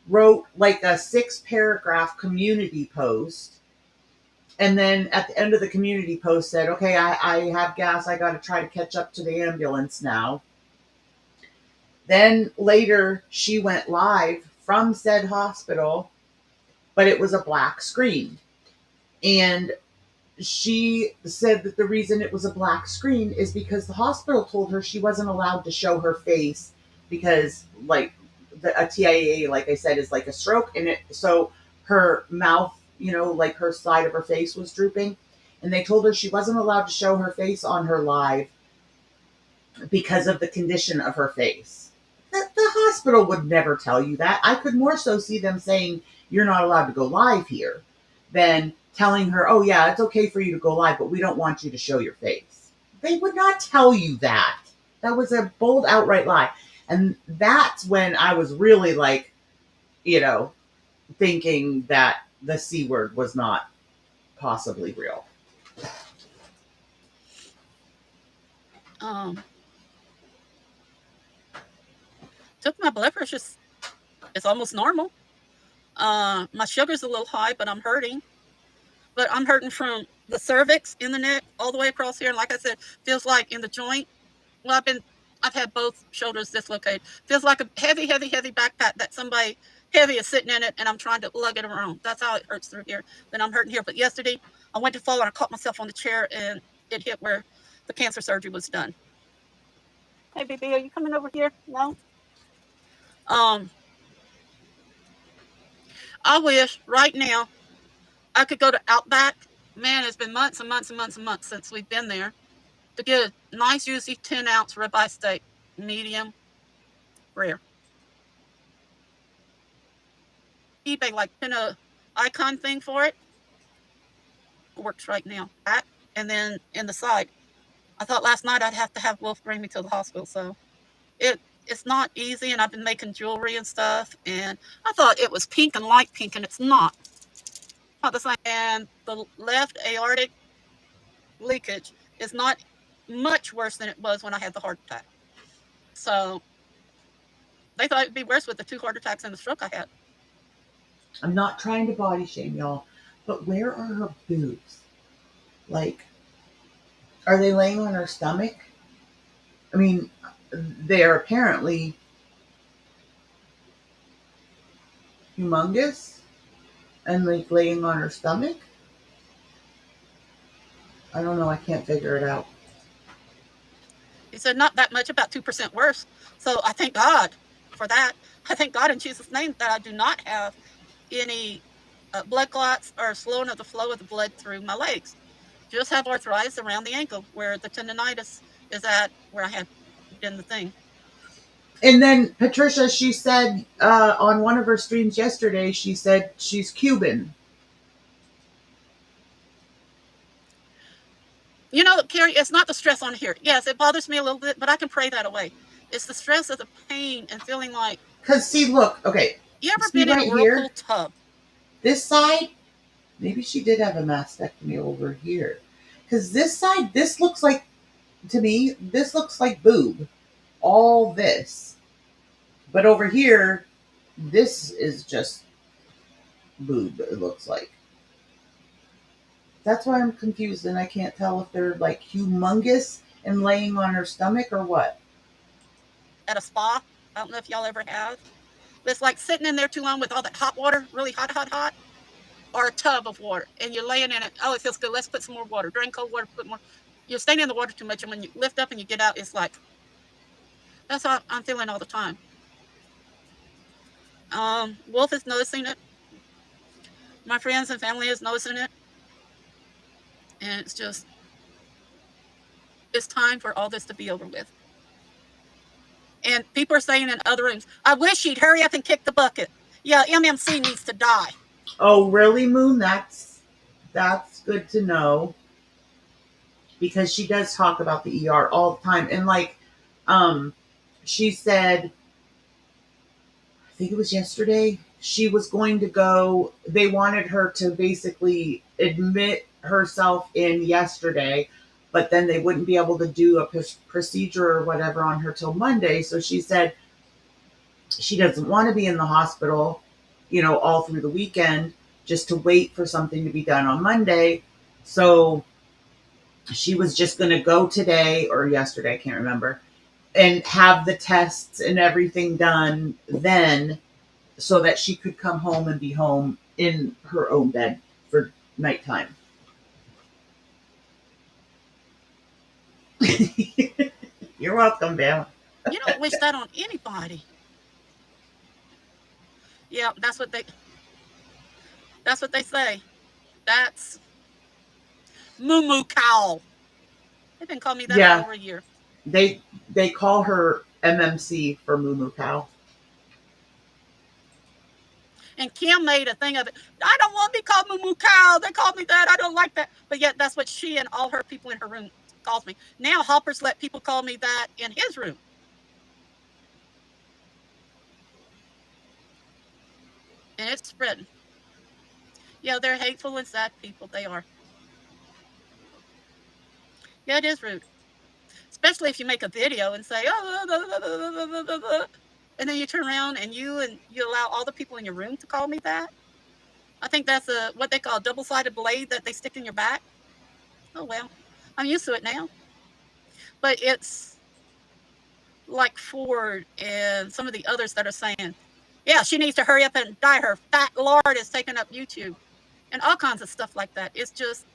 wrote like a 6-paragraph community post, and then at the end of the community post said, okay, I have gas, I got to try to catch up to the ambulance now. Then later she went live from said hospital, but it was a black screen. And she said that the reason it was a black screen is because the hospital told her she wasn't allowed to show her face because, like, a TIA, like I said, is like a stroke, and so her mouth, like her side of her face was drooping, and they told her she wasn't allowed to show her face on her live because of the condition of her face. The hospital would never tell you that. I could more so see them saying you're not allowed to go live here than telling her, oh yeah, it's okay for you to go live, but we don't want you to show your face. They would not tell you that. That was a bold, outright lie. And that's when I was really like, thinking that the C word was not possibly real. Took my blood pressure. It's almost normal. My sugar's a little high, but I'm hurting. But I'm hurting from the cervix in the neck all the way across here. And like I said, feels like in the joint. Well, I've had both shoulders dislocated. Feels like a heavy, heavy, heavy backpack that somebody heavy is sitting in it, and I'm trying to lug it around. That's how it hurts through here. Then I'm hurting here. But yesterday, I went to fall and I caught myself on the chair, and it hit where the cancer surgery was done. Hey, baby, are you coming over here? No? I wish right now I could go to Outback. Man, it's been months and months and months and months since we've been there to get a nice, juicy 10-ounce ribeye steak, medium rare. eBay, like, pin a icon thing for it. Works right now. Back, and then in the side. I thought last night I'd have to have Wolf bring me to the hospital, so it's not easy, and I've been making jewelry and stuff, and I thought it was pink and light pink, and it's not. Not the same. And the left aortic leakage is not much worse than it was when I had the heart attack. So they thought it'd be worse with the 2 heart attacks and the stroke I had. I'm not trying to body shame y'all, but where are her boobs? Like, are they laying on her stomach? I mean, they're apparently humongous and like laying on her stomach. I don't know. I can't figure it out. He said not that much, about 2% worse. So I thank God for that. I thank God in Jesus' name that I do not have any blood clots or slowing of the flow of the blood through my legs. Just have arthritis around the ankle where the tendonitis is at, where I had done the thing. And then Patricia, she said on one of her streams yesterday, she said she's Cuban. You know, Carrie, it's not the stress on here. Yes, it bothers me a little bit, but I can pray that away. It's the stress of the pain and feeling like. Because see, look, okay. You ever See been in right a whirlpool here? tub? This side, maybe she did have a mastectomy over here. Because this side, this looks like, to me, this looks like boob. All this. But over here, this is just boob, it looks like. That's why I'm confused and I can't tell if they're like humongous and laying on her stomach or what. At a spa. I don't know if y'all ever have. But it's like sitting in there too long with all that hot water, really hot, hot, hot, or a tub of water, and you're laying in it. Oh, it feels good. Let's put some more water. Drain cold water, put more. You're staying in the water too much, and when you lift up and you get out, it's like, that's how I'm feeling all the time. Wolf is noticing it. My friends and family is noticing it. And it's just, it's time for all this to be over with. And people are saying in other rooms, I wish he'd hurry up and kick the bucket. Yeah, MMC needs to die. Oh, really, Moon? That's good to know. Because she does talk about the ER all the time. And like, she said, I think it was yesterday, she was going to go, they wanted her to basically admit herself in yesterday, but then they wouldn't be able to do a procedure or whatever on her till Monday. So she said she doesn't want to be in the hospital, all through the weekend, just to wait for something to be done on Monday. So she was just going to go today or yesterday, I can't remember, and have the tests and everything done then so that she could come home and be home in her own bed for nighttime. You're welcome, Bam. You don't wish that on anybody. Yeah, that's what they say. That's moo cow. They've been calling me that for over a year. They call her MMC for Moo Moo Cow. And Kim made a thing of it. I don't want to be called Moo Moo Cow. They called me that. I don't like that. But yet that's what she and all her people in her room calls me. Now Hopper's let people call me that in his room. And it's spreading. Yeah, they're hateful and sad people. They are. Yeah, it is rude. Especially if you make a video and say, oh, and then you turn around and you allow all the people in your room to call me that. I think that's what they call a double-sided blade that they stick in your back. Oh, well, I'm used to it now. But it's like Ford and some of the others that are saying, yeah, she needs to hurry up and die. Her fat lard is taking up YouTube. And all kinds of stuff like that. It's just,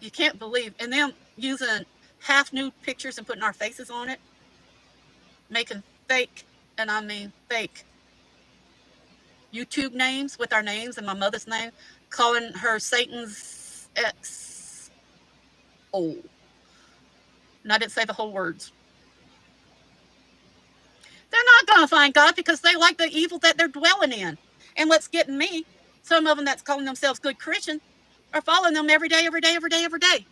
you can't believe. And them using half-nude pictures and putting our faces on it. Making fake, and I mean fake, YouTube names with our names and my mother's name, calling her Satan's ex. Oh, and I didn't say the whole words. They're not going to find God because they like the evil that they're dwelling in. And what's getting me, some of them that's calling themselves good Christians are following them every day, every day, every day, every day.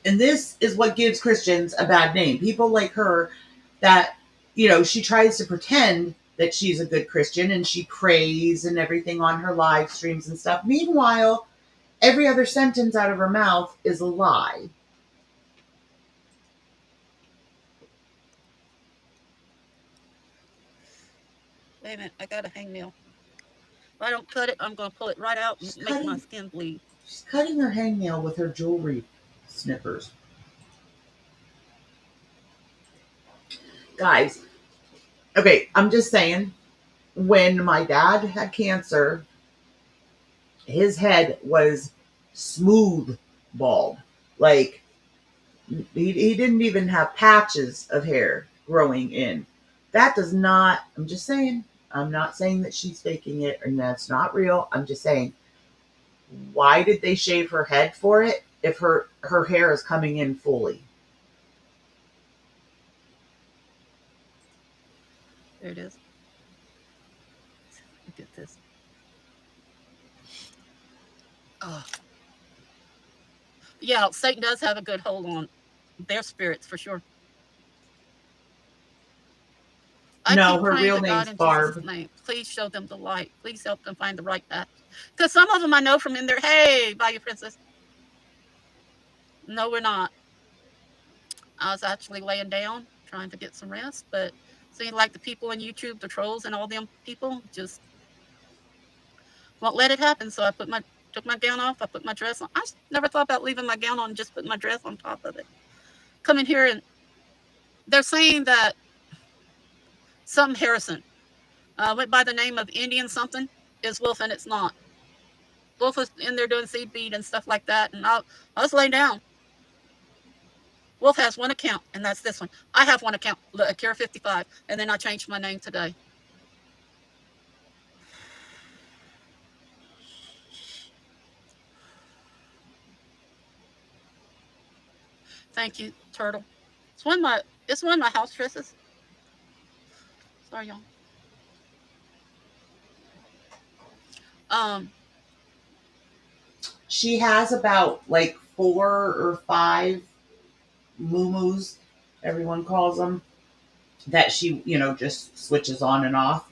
And this is what gives Christians a bad name. People like her that, you know, she tries to pretend that she's a good Christian and she prays and everything on her live streams and stuff. Meanwhile, every other sentence out of her mouth is a lie. Wait a minute, I got a hangnail. If I don't cut it, I'm going to pull it right out and make my skin bleed. She's cutting her hangnail with her jewelry snippers. Guys, okay, I'm just saying, when my dad had cancer, his head was smooth bald. Like, he didn't even have patches of hair growing in. That does not, I'm just saying, I'm not saying that she's faking it and that's not real. I'm just saying, why did they shave her head for it if her hair is coming in fully? There it is. Look at this. Oh. Yeah, Satan does have a good hold on their spirits for sure. No, her real name's Barb. Jesus' name. Please show them the light. Please help them find the right path. Because some of them I know from in there. Hey, Bayou Princess. No, we're not. I was actually laying down trying to get some rest, but seemed like the people on YouTube, the trolls and all them people, just won't let it happen. So I took my gown off. I put my dress on. I never thought about leaving my gown on and just putting my dress on top of it. Come in here and they're saying that some Harrison went by the name of Indian something is Wolf, and it's not. Wolf was in there doing seed bead and stuff like that, and I was laying down. Wolf has one account, and that's this one. I have one account, Akira 55, and then I changed my name today. Thank you, Turtle. It's one of my house dresses. Sorry, y'all. She has about like 4 or 5 muumuus, everyone calls them, that she, you know, just switches on and off.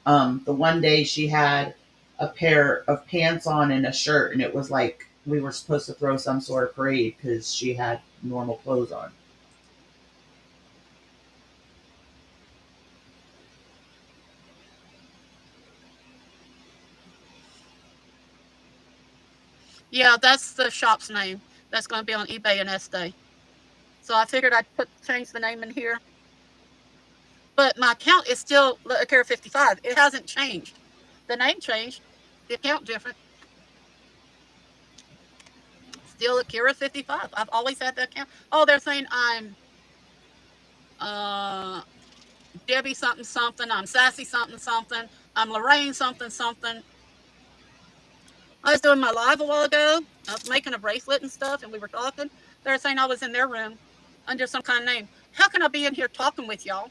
The one day she had a pair of pants on and a shirt, and it was like we were supposed to throw some sort of parade because she had normal clothes on. Yeah, that's the shop's name. That's going to be on eBay and Estee. So I figured I'd change the name in here. But my account is still Akira 55. It hasn't changed. The name changed. The account different. Still Akira 55. I've always had that account. Oh, they're saying I'm Debbie something something. I'm Sassy something something. I'm Lorraine something something. I was doing my live a while ago. I was making a bracelet and stuff, and we were talking. They were saying I was in their room under some kind of name. How can I be in here talking with y'all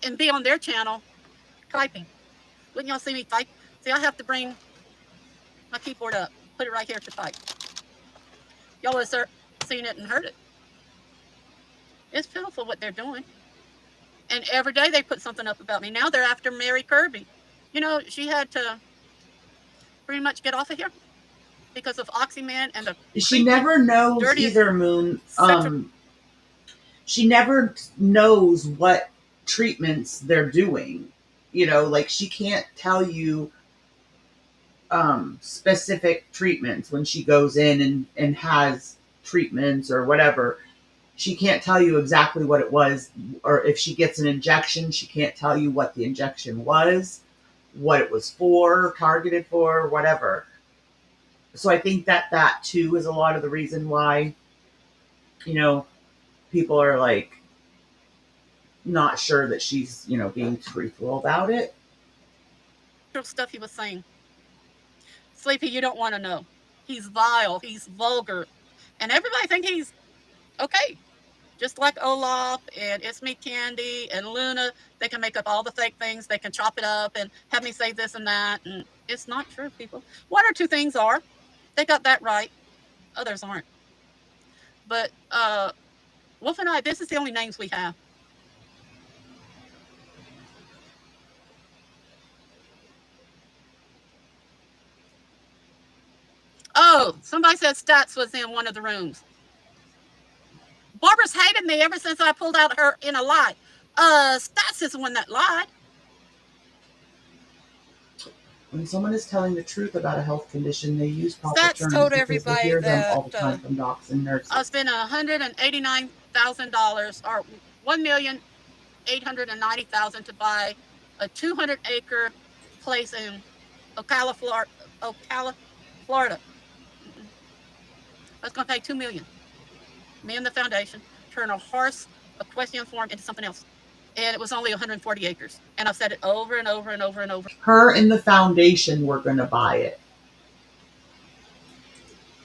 and be on their channel typing? Wouldn't y'all see me type? See, I have to bring my keyboard up, put it right here to type. Y'all would have seen it and heard it. It's pitiful what they're doing. And every day they put something up about me. Now they're after Mary Kirby. You know, she had to pretty much get off of here because of Oxyman and the. She never knows either, Moon. She never knows what treatments they're doing. You know, like she can't tell you specific treatments when she goes in and has treatments or whatever. She can't tell you exactly what it was, or if she gets an injection, she can't tell you what the injection was, what it was for, targeted for, whatever. So I think that too is a lot of the reason why, you know, people are like, not sure that she's, being truthful about it. Stuff he was saying. Sleepy, you don't want to know. He's vile. He's vulgar. And everybody think he's okay. Just like Olaf and It's Me Candy and Luna, they can make up all the fake things. They can chop it up and have me say this and that. And it's not true, people. One or two things are. They got that right. Others aren't. But Wolf and I, this is the only names we have. Oh, somebody said Stats was in one of the rooms. Barbara's hated me ever since I pulled out her in a lie. Stats is the one that lied. When someone is telling the truth about a health condition, they use proper Stats terms told because everybody they hear them that all the time from docs and nurses. I spent $189,000 or $1,890,000 to buy a 200-acre place in Ocala, Florida. I was going to pay $2 million. Me and the foundation turn a horse equestrian farm into something else. And it was only 140 acres. And I've said it over and over and over and over. Her and the foundation were going to buy it.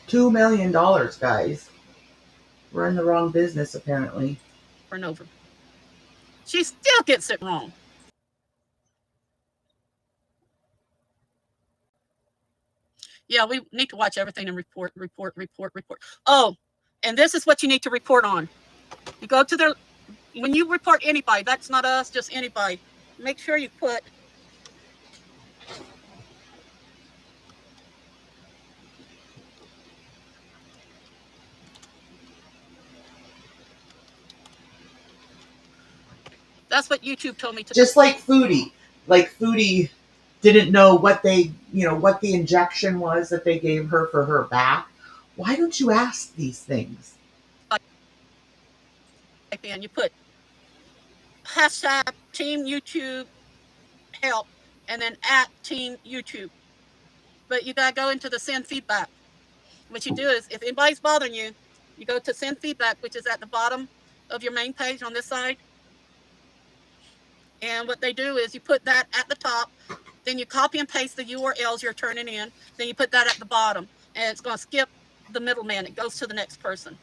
$2 million, guys. We're in the wrong business, apparently. Over and over. She still gets it wrong. Yeah, we need to watch everything and report. Oh, and this is what you need to report on. You go to their, when you report anybody, that's not us, just anybody, make sure you put that's what YouTube told me to just do. Like Foodie. Like Foodie didn't know what they, what the injection was that they gave her for her back. Why don't you ask these things? And you put hashtag Team YouTube help and then at Team YouTube. But you gotta go into the send feedback. What you do is, if anybody's bothering you, you go to send feedback, which is at the bottom of your main page on this side. And what they do is you put that at the top, then you copy and paste the URLs you're turning in, then you put that at the bottom, and it's going to skip the middleman. It goes to the next person.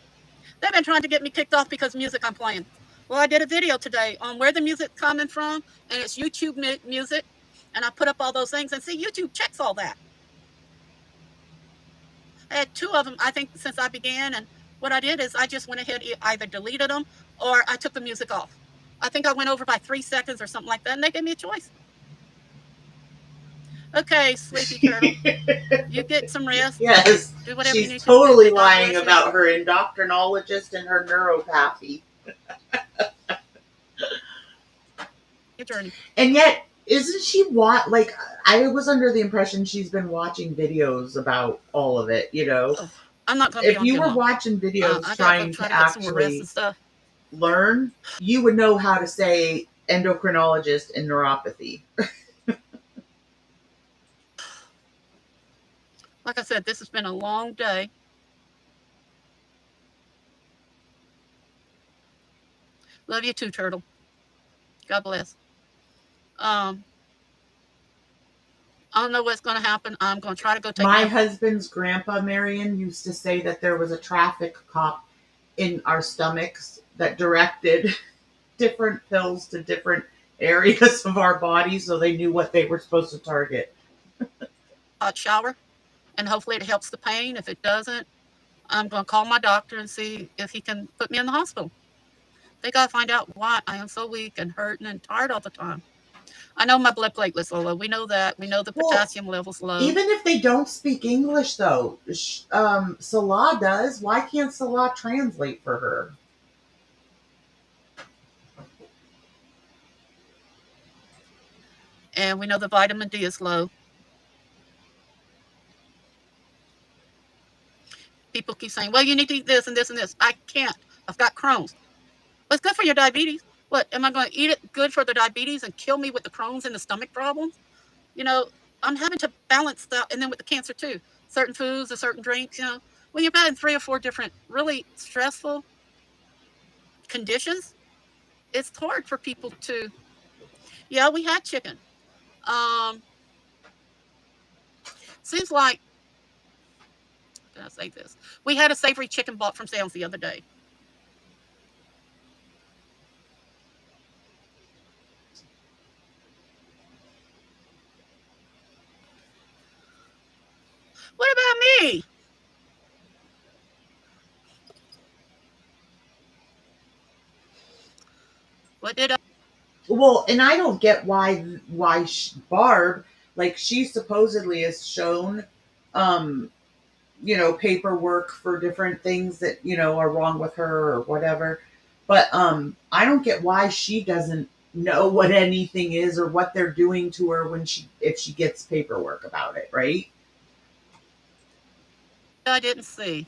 They've been trying to get me kicked off because music I'm playing. Well, I did a video today on where the music's coming from, and it's YouTube music, and I put up all those things, and see, YouTube checks all that. I had 2 of them, I think, since I began, and what I did is I just went ahead, either deleted them, or I took the music off. I think I went over by 3 seconds or something like that, and they gave me a choice. Okay, Sleepy Turtle, you get some rest. Yes, do whatever she's you need totally to do. lying about her endocrinologist and her neuropathy. Your journey. And yet, isn't she like, I was under the impression she's been watching videos about all of it, I'm not going to be on If you were long. watching videos trying to actually learn, you would know how to say endocrinologist and neuropathy. Like I said, this has been a long day. Love you too, Turtle. God bless. I don't know what's going to happen. I'm going to try to go take my husband's grandpa, Marion, used to say that there was a traffic cop in our stomachs that directed different pills to different areas of our body so they knew what they were supposed to target. Hot shower, and hopefully it helps the pain. If it doesn't, I'm going to call my doctor and see if he can put me in the hospital. They got to find out why I am so weak and hurting and tired all the time. I know my blood platelets are low. We know that. We know the potassium level's low. Even if they don't speak English, though, Salah does. Why can't Salah translate for her? And we know the vitamin D is low. People keep saying, well, you need to eat this and this and this. I can't. I've got Crohn's. But it's good for your diabetes. What, am I going to eat it good for the diabetes and kill me with the Crohn's and the stomach problems? I'm having to balance that. And then with the cancer, too. Certain foods and certain drinks, When you're in 3 or 4 different really stressful conditions, it's hard for people to. Yeah, we had chicken. Seems like, how can I say this? We had a savory chicken bought from Sam's the other day. What about me? What did I? Well, and I don't get why Barb, like, she supposedly is shown, um, paperwork for different things that are wrong with her or whatever. But I don't get why she doesn't know what anything is or what they're doing to her when if she gets paperwork about it, right? I didn't see.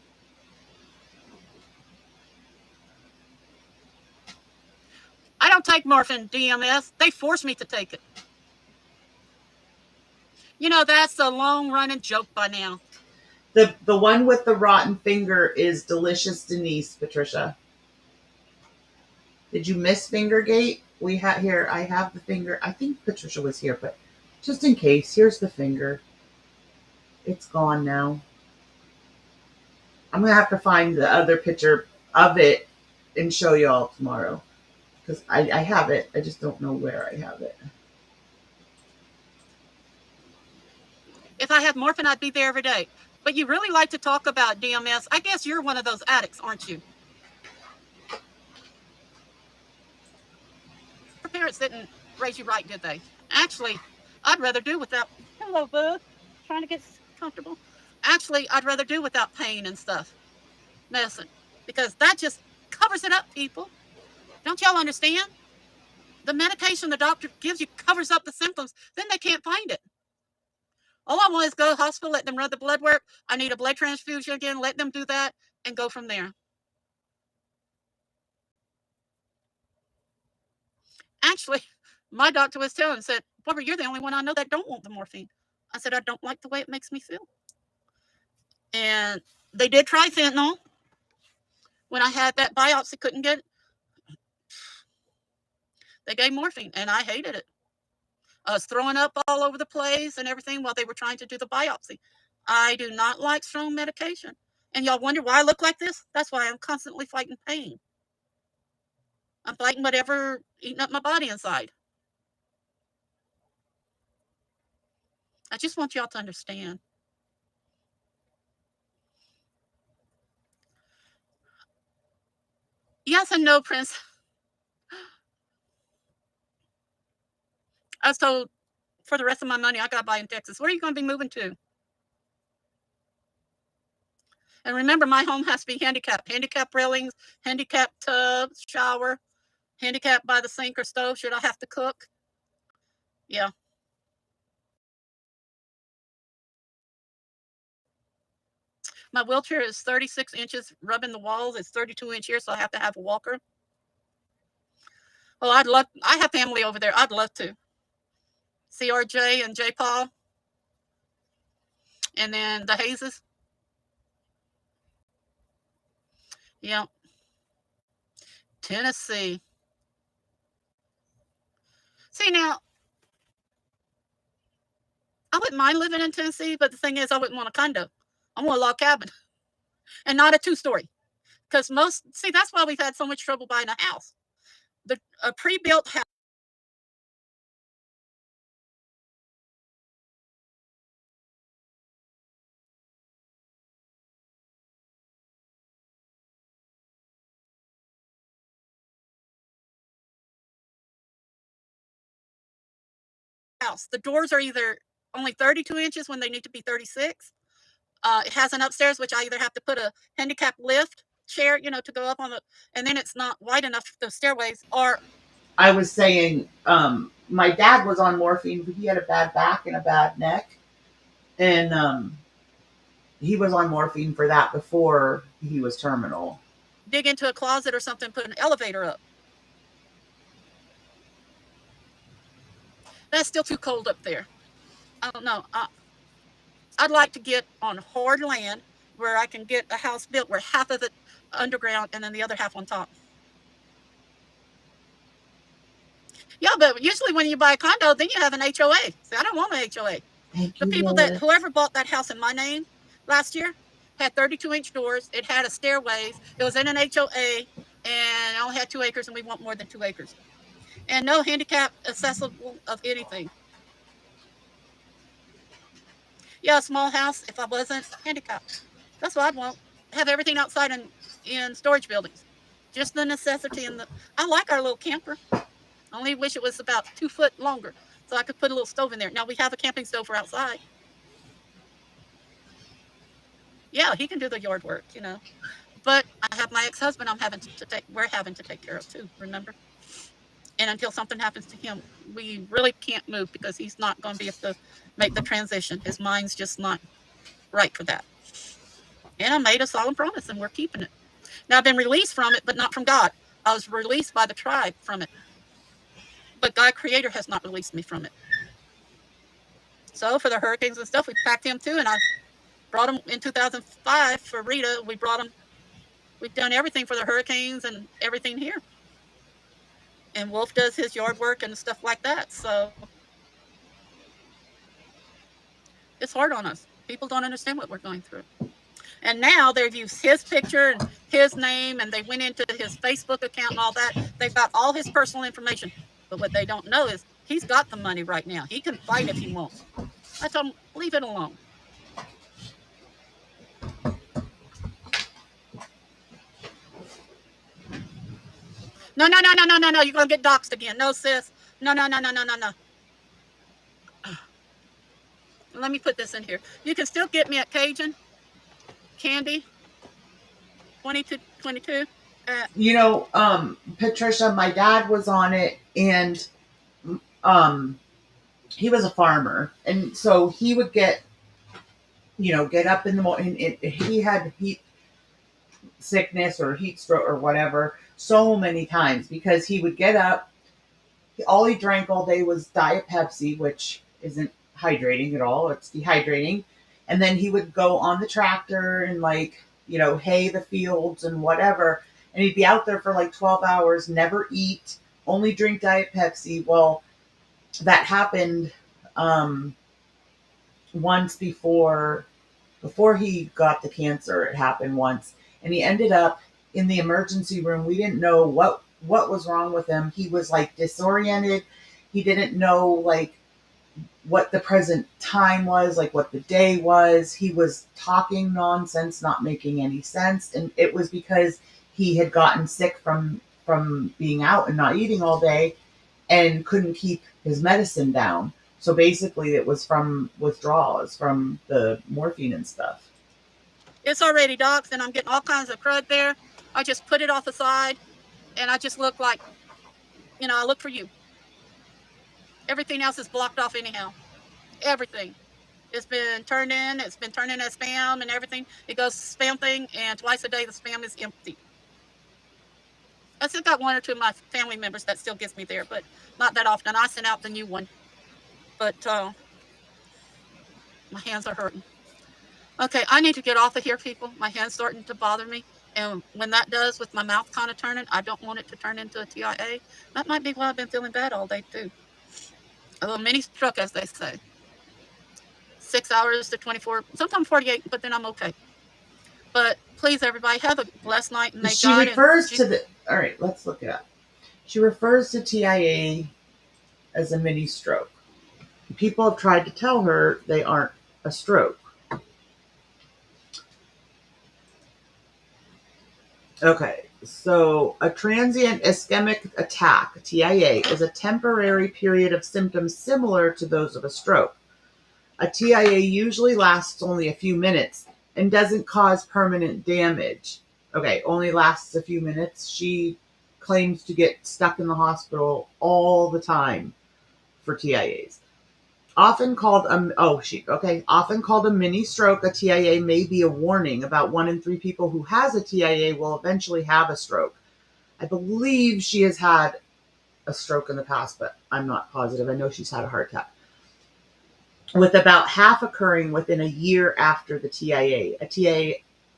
I don't take morphine DMS. They force me to take it. That's a long running joke by now. The one with the rotten finger is Delicious Denise, Patricia. Did you miss Fingergate? We had here. I have the finger. I think Patricia was here, but just in case, here's the finger. It's gone now. I'm gonna have to find the other picture of it and show you all tomorrow because I have it. I just don't know where I have it. If I had morphine, I'd be there every day. But you really like to talk about DMS. I guess you're one of those addicts, aren't you? Your parents didn't raise you right, did they? Actually, I'd rather do without. Hello, bud. Trying to get comfortable. Actually, I'd rather do without pain and stuff. Medicine. Because that just covers it up, people. Don't y'all understand? The medication the doctor gives you covers up the symptoms. Then they can't find it. All I want is go to the hospital, let them run the blood work. I need a blood transfusion again. Let them do that and go from there. Actually, my doctor was telling, said, Barbara, you're the only one I know that don't want the morphine. I said, I don't like the way it makes me feel. And they did try fentanyl. When I had that biopsy, couldn't get it. They gave morphine, and I hated it. I was throwing up all over the place and everything while they were trying to do the biopsy. I do not like strong medication. And y'all wonder why I look like this? That's why I'm constantly fighting pain. I'm fighting whatever eating up my body inside. I just want y'all to understand. Yes and no, Prince. I was told for the rest of my money I gotta buy in Texas. Where are you gonna be moving to? And remember, my home has to be handicapped. Handicapped railings, handicapped tub, shower, handicapped by the sink or stove should I have to cook. Yeah. My wheelchair is 36 inches rubbing the walls. It's 32-inch here, so I have to have a walker. Well, I have family over there. I'd love to. CRJ and J. Paul. And then the Hazes. Yeah. Tennessee. See, now, I wouldn't mind living in Tennessee, but the thing is, I wouldn't want a condo. I want a log cabin and not a 2-story. Because that's why we've had so much trouble buying a house. A pre-built house. The doors are either only 32 inches when they need to be 36. It has an upstairs, which I either have to put a handicap lift chair, to go up on and then it's not wide enough for those stairways, or I was saying, my dad was on morphine, but he had a bad back and a bad neck, and he was on morphine for that before he was terminal. dig into a closet or something, put an elevator up. That's still too cold up there. I don't know. I'd like to get on hard land where I can get a house built where half of it underground and then the other half on top. Yeah, but usually when you buy a condo, then you have an HOA. See, I don't want an HOA. Thank The you, people Liz. whoever bought that house in my name last year had 32-inch doors. It had a stairways. It was in an HOA, and I only had 2 acres, and we want more than 2 acres. And no handicap accessible of anything. Yeah, a small house if I wasn't handicapped. That's what I'd want. Have everything outside in storage buildings. Just the necessity and the. I like our little camper. I only wish it was about 2 foot longer so I could put a little stove in there. Now we have a camping stove for outside. Yeah, he can do the yard work, you know. But I have my ex-husband. We're having to take care of too. Remember. And until something happens to him, we really can't move because he's not going to be able to make the transition. His mind's just not right for that. And I made a solemn promise, and we're keeping it. Now, I've been released from it, but not from God. I was released by the tribe from it. But God, Creator, has not released me from it. So for the hurricanes and stuff, we packed him too, and I brought him in 2005 for Rita. We brought him. We've done everything for the hurricanes and everything here. And Wolf does his yard work and stuff like that. So it's hard on us. People don't understand what we're going through. And now they've used his picture and his name, and they went into his Facebook account and all that. They've got all his personal information. But what they don't know is he's got the money right now. He can fight if he wants. I told him, leave it alone. No. You're going to get doxxed again. No, sis. No. Let me put this in here. You can still get me at Cajun Candy 22. You know, Patricia, my dad was on it, and he was a farmer, and so he would get up in the morning. He had heat sickness or heat stroke or whatever so many times because he would get up. All he drank all day was Diet Pepsi, which isn't hydrating at all. It's dehydrating. And then he would go on the tractor and hay the fields and whatever. And he'd be out there for 12 hours, never eat, only drink Diet Pepsi. Well, that happened once before he got the cancer. It happened once. And he ended up in the emergency room. We didn't know what was wrong with him. He was disoriented. He didn't know what the present time was, what the day was. He was talking nonsense, not making any sense. And it was because he had gotten sick from being out and not eating all day and couldn't keep his medicine down. So basically it was from withdrawals from the morphine and stuff. It's already doxed, and I'm getting all kinds of crud there. I just put it off the side, and I just look like, I look for you. Everything else is blocked off anyhow. Everything. It's been turned in. It's been turned in as spam and everything. It goes spam thing, and twice a day the spam is empty. I still got 1 or 2 of my family members that still gets me there, but not that often. I sent out the new one. But my hands are hurting. Okay, I need to get off of here, people. My hand's starting to bother me. And when that does, with my mouth kind of turning, I don't want it to turn into a TIA. That might be why I've been feeling bad all day, too. A little mini stroke, as they say. 6 hours to 24, sometimes 48, but then I'm okay. But please, everybody, have a blessed night. And She refers to the... All right, let's look it up. She refers to TIA as a mini stroke. People have tried to tell her they aren't a stroke. Okay, so a transient ischemic attack, TIA, is a temporary period of symptoms similar to those of a stroke. A TIA usually lasts only a few minutes and doesn't cause permanent damage. Okay, only lasts a few minutes. She claims to get stuck in the hospital all the time for TIAs. Often called a mini stroke, a TIA may be a warning. About 1 in 3 people who has a TIA will eventually have a stroke. I believe she has had a stroke in the past, but I'm not positive. I know she's had a heart attack. With about half occurring within a year after the TIA. A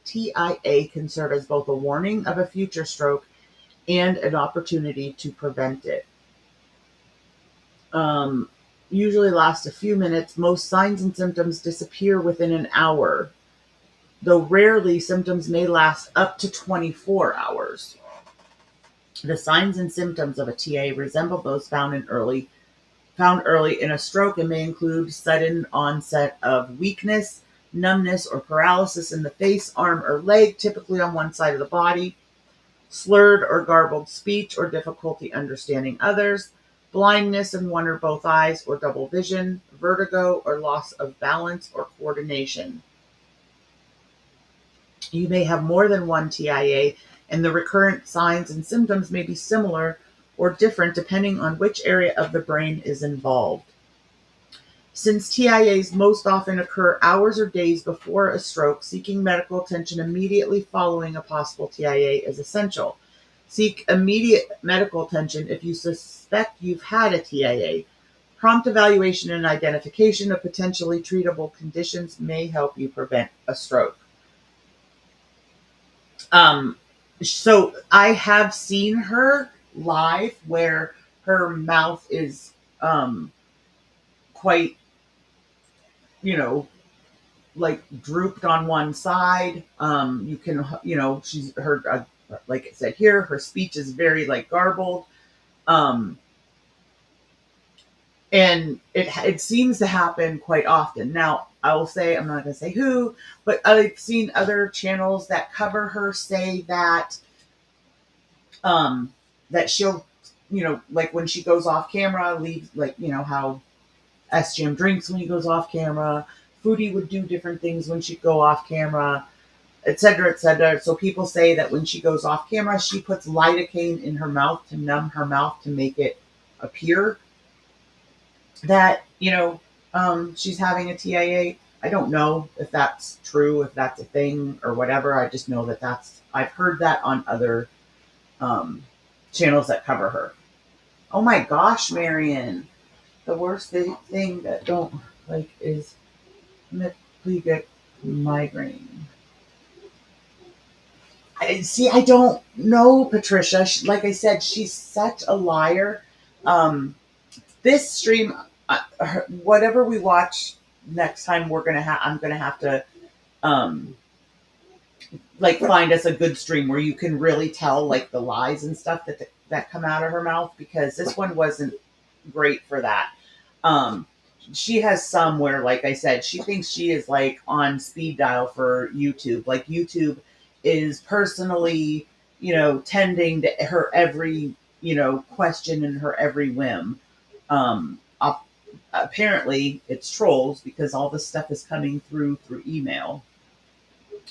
TIA can serve as both a warning of a future stroke and an opportunity to prevent it. usually last a few minutes. Most signs and symptoms disappear within an hour, though rarely symptoms may last up to 24 hours. The signs and symptoms of a TIA resemble those found early in a stroke and may include sudden onset of weakness, numbness, or paralysis in the face, arm, or leg, typically on one side of the body, slurred or garbled speech or difficulty understanding others, blindness in one or both eyes or double vision, vertigo or loss of balance or coordination. You may have more than one TIA, and the recurrent signs and symptoms may be similar or different depending on which area of the brain is involved. Since TIAs most often occur hours or days before a stroke, seeking medical attention immediately following a possible TIA is essential. Seek immediate medical attention if you suspect you've had a TIA. Prompt evaluation and identification of potentially treatable conditions may help you prevent a stroke. So I have seen her live where her mouth is quite, like drooped on one side. You can, she's her, like I said here, her speech is very like garbled. And it seems to happen quite often. Now, I will say, I'm not going to say who, but I've seen other channels that cover her say that, that she'll, like when she goes off camera, leave, like, how SGM drinks when he goes off camera, Foodie would do different things when she'd go off camera, etc., etc. So people say that when she goes off camera, she puts lidocaine in her mouth to numb her mouth to make it appear that, she's having a TIA. I don't know if that's true, if that's a thing or whatever. I just know that I've heard that on other channels that cover her. Oh my gosh, Marion. The worst thing that don't like is get migraine. I don't know, Patricia. Like I said, she's such a liar. This stream, whatever we watch next time, I'm gonna have to, like find us a good stream where you can really tell like the lies and stuff that come out of her mouth, because this one wasn't great for that. She has some where, like I said, she thinks she is like on speed dial for YouTube. Like YouTube is personally, tending to her every, question and her every whim. Apparently it's trolls because all this stuff is coming through email.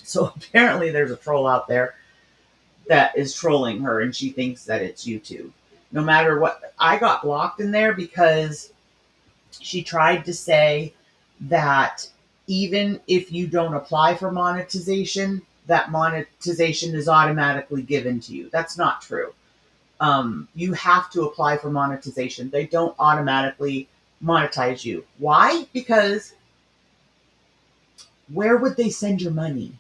So apparently there's a troll out there that is trolling her and she thinks that it's YouTube. No matter what, I got blocked in there because she tried to say that even if you don't apply for monetization, that monetization is automatically given to you. That's not true. You have to apply for monetization. They don't automatically monetize you. Why? Because where would they send your money?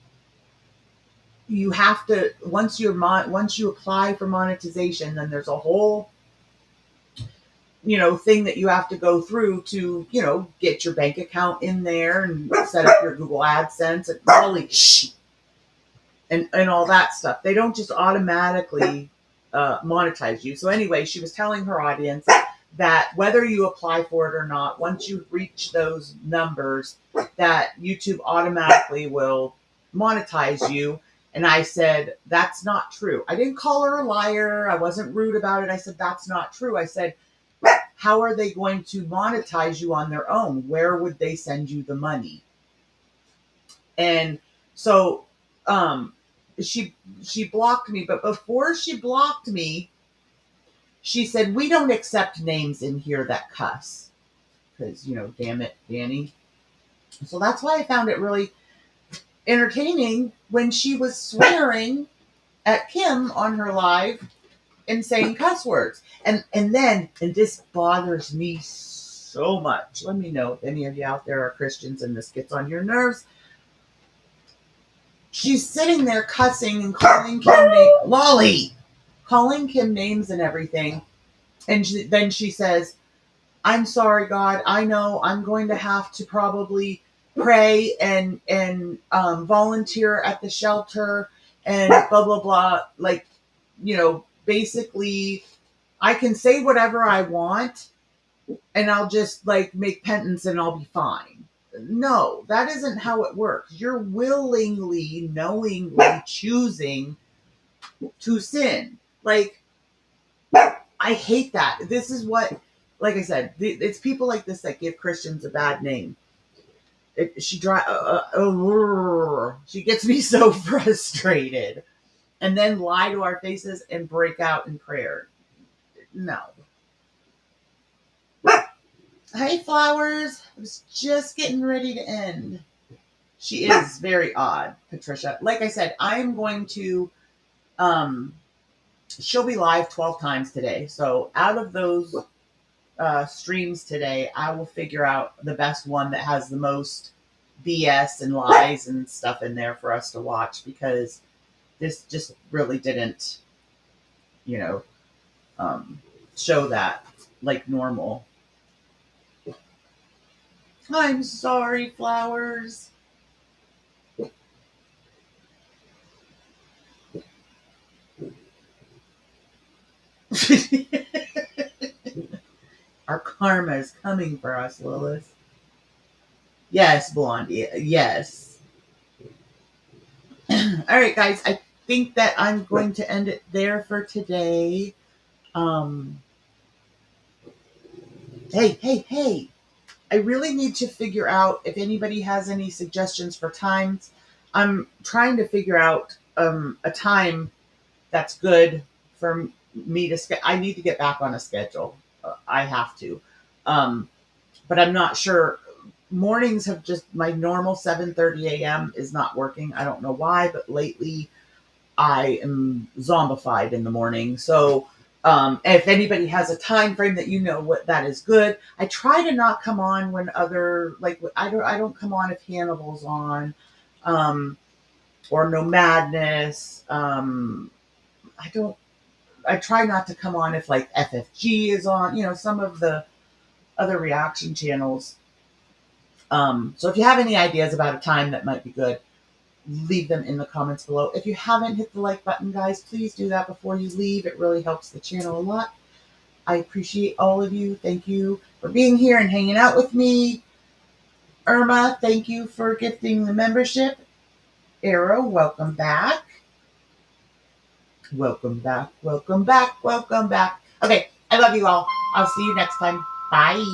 You have to, once you apply for monetization, then there's a whole thing that you have to go through to, get your bank account in there and set up your Google AdSense and all that stuff. They don't just automatically monetize you. So anyway, she was telling her audience that whether you apply for it or not, once you reach those numbers, that YouTube automatically will monetize you. And I said, that's not true. I didn't call her a liar. I wasn't rude about it. I said, that's not true. I said, how are they going to monetize you on their own? Where would they send you the money? And so she blocked me. But before she blocked me, she said, we don't accept names in here that cuss. Because, Dammit Dani. So that's why I found it really entertaining when she was swearing at Kim on her live and saying cuss words. And this bothers me so much. Let me know if any of you out there are Christians and this gets on your nerves. She's sitting there cussing and calling Kim calling Kim names and everything. And then she says, I'm sorry, God. I know I'm going to have to probably pray and volunteer at the shelter and blah blah blah. Like, basically, I can say whatever I want, and I'll just like make penance and I'll be fine. No, that isn't how it works. You're willingly, knowingly choosing to sin. Like, I hate that. This is what, like I said, it's people like this that give Christians a bad name. She gets me so frustrated, and then lie to our faces and break out in prayer. No. Hey, Flowers. I was just getting ready to end. She is very odd, Patricia. Like I said, I'm going to, she'll be live 12 times today. So out of those streams today, I will figure out the best one that has the most BS and lies and stuff in there for us to watch, because this just really didn't, show that like normal. I'm sorry, Flowers. Our karma is coming for us, Lilith. Yes, Blondie. Yes. All right, guys. I think that I'm going to end it there for today. Hey. I really need to figure out if anybody has any suggestions for times. I'm trying to figure out a time that's good for me to I need to get back on a schedule. I have to. But I'm not sure. Mornings have just, my normal 7:30 a.m. is not working. I don't know why, but lately I am zombified in the morning. So if anybody has a time frame that what that is good. I try to not come on when other, like, I don't come on if Hannibal's on, or No Madness. I try not to come on if like FFG is on, some of the other reaction channels. So if you have any ideas about a time that might be good, leave them in the comments below. If you haven't hit the like button, guys, please do that before you leave. It really helps the channel a lot. I appreciate all of you. Thank you for being here and hanging out with me. Irma, thank you for gifting the membership. Arrow, welcome back. Welcome back. Okay, I love you all. I'll see you next time. Bye.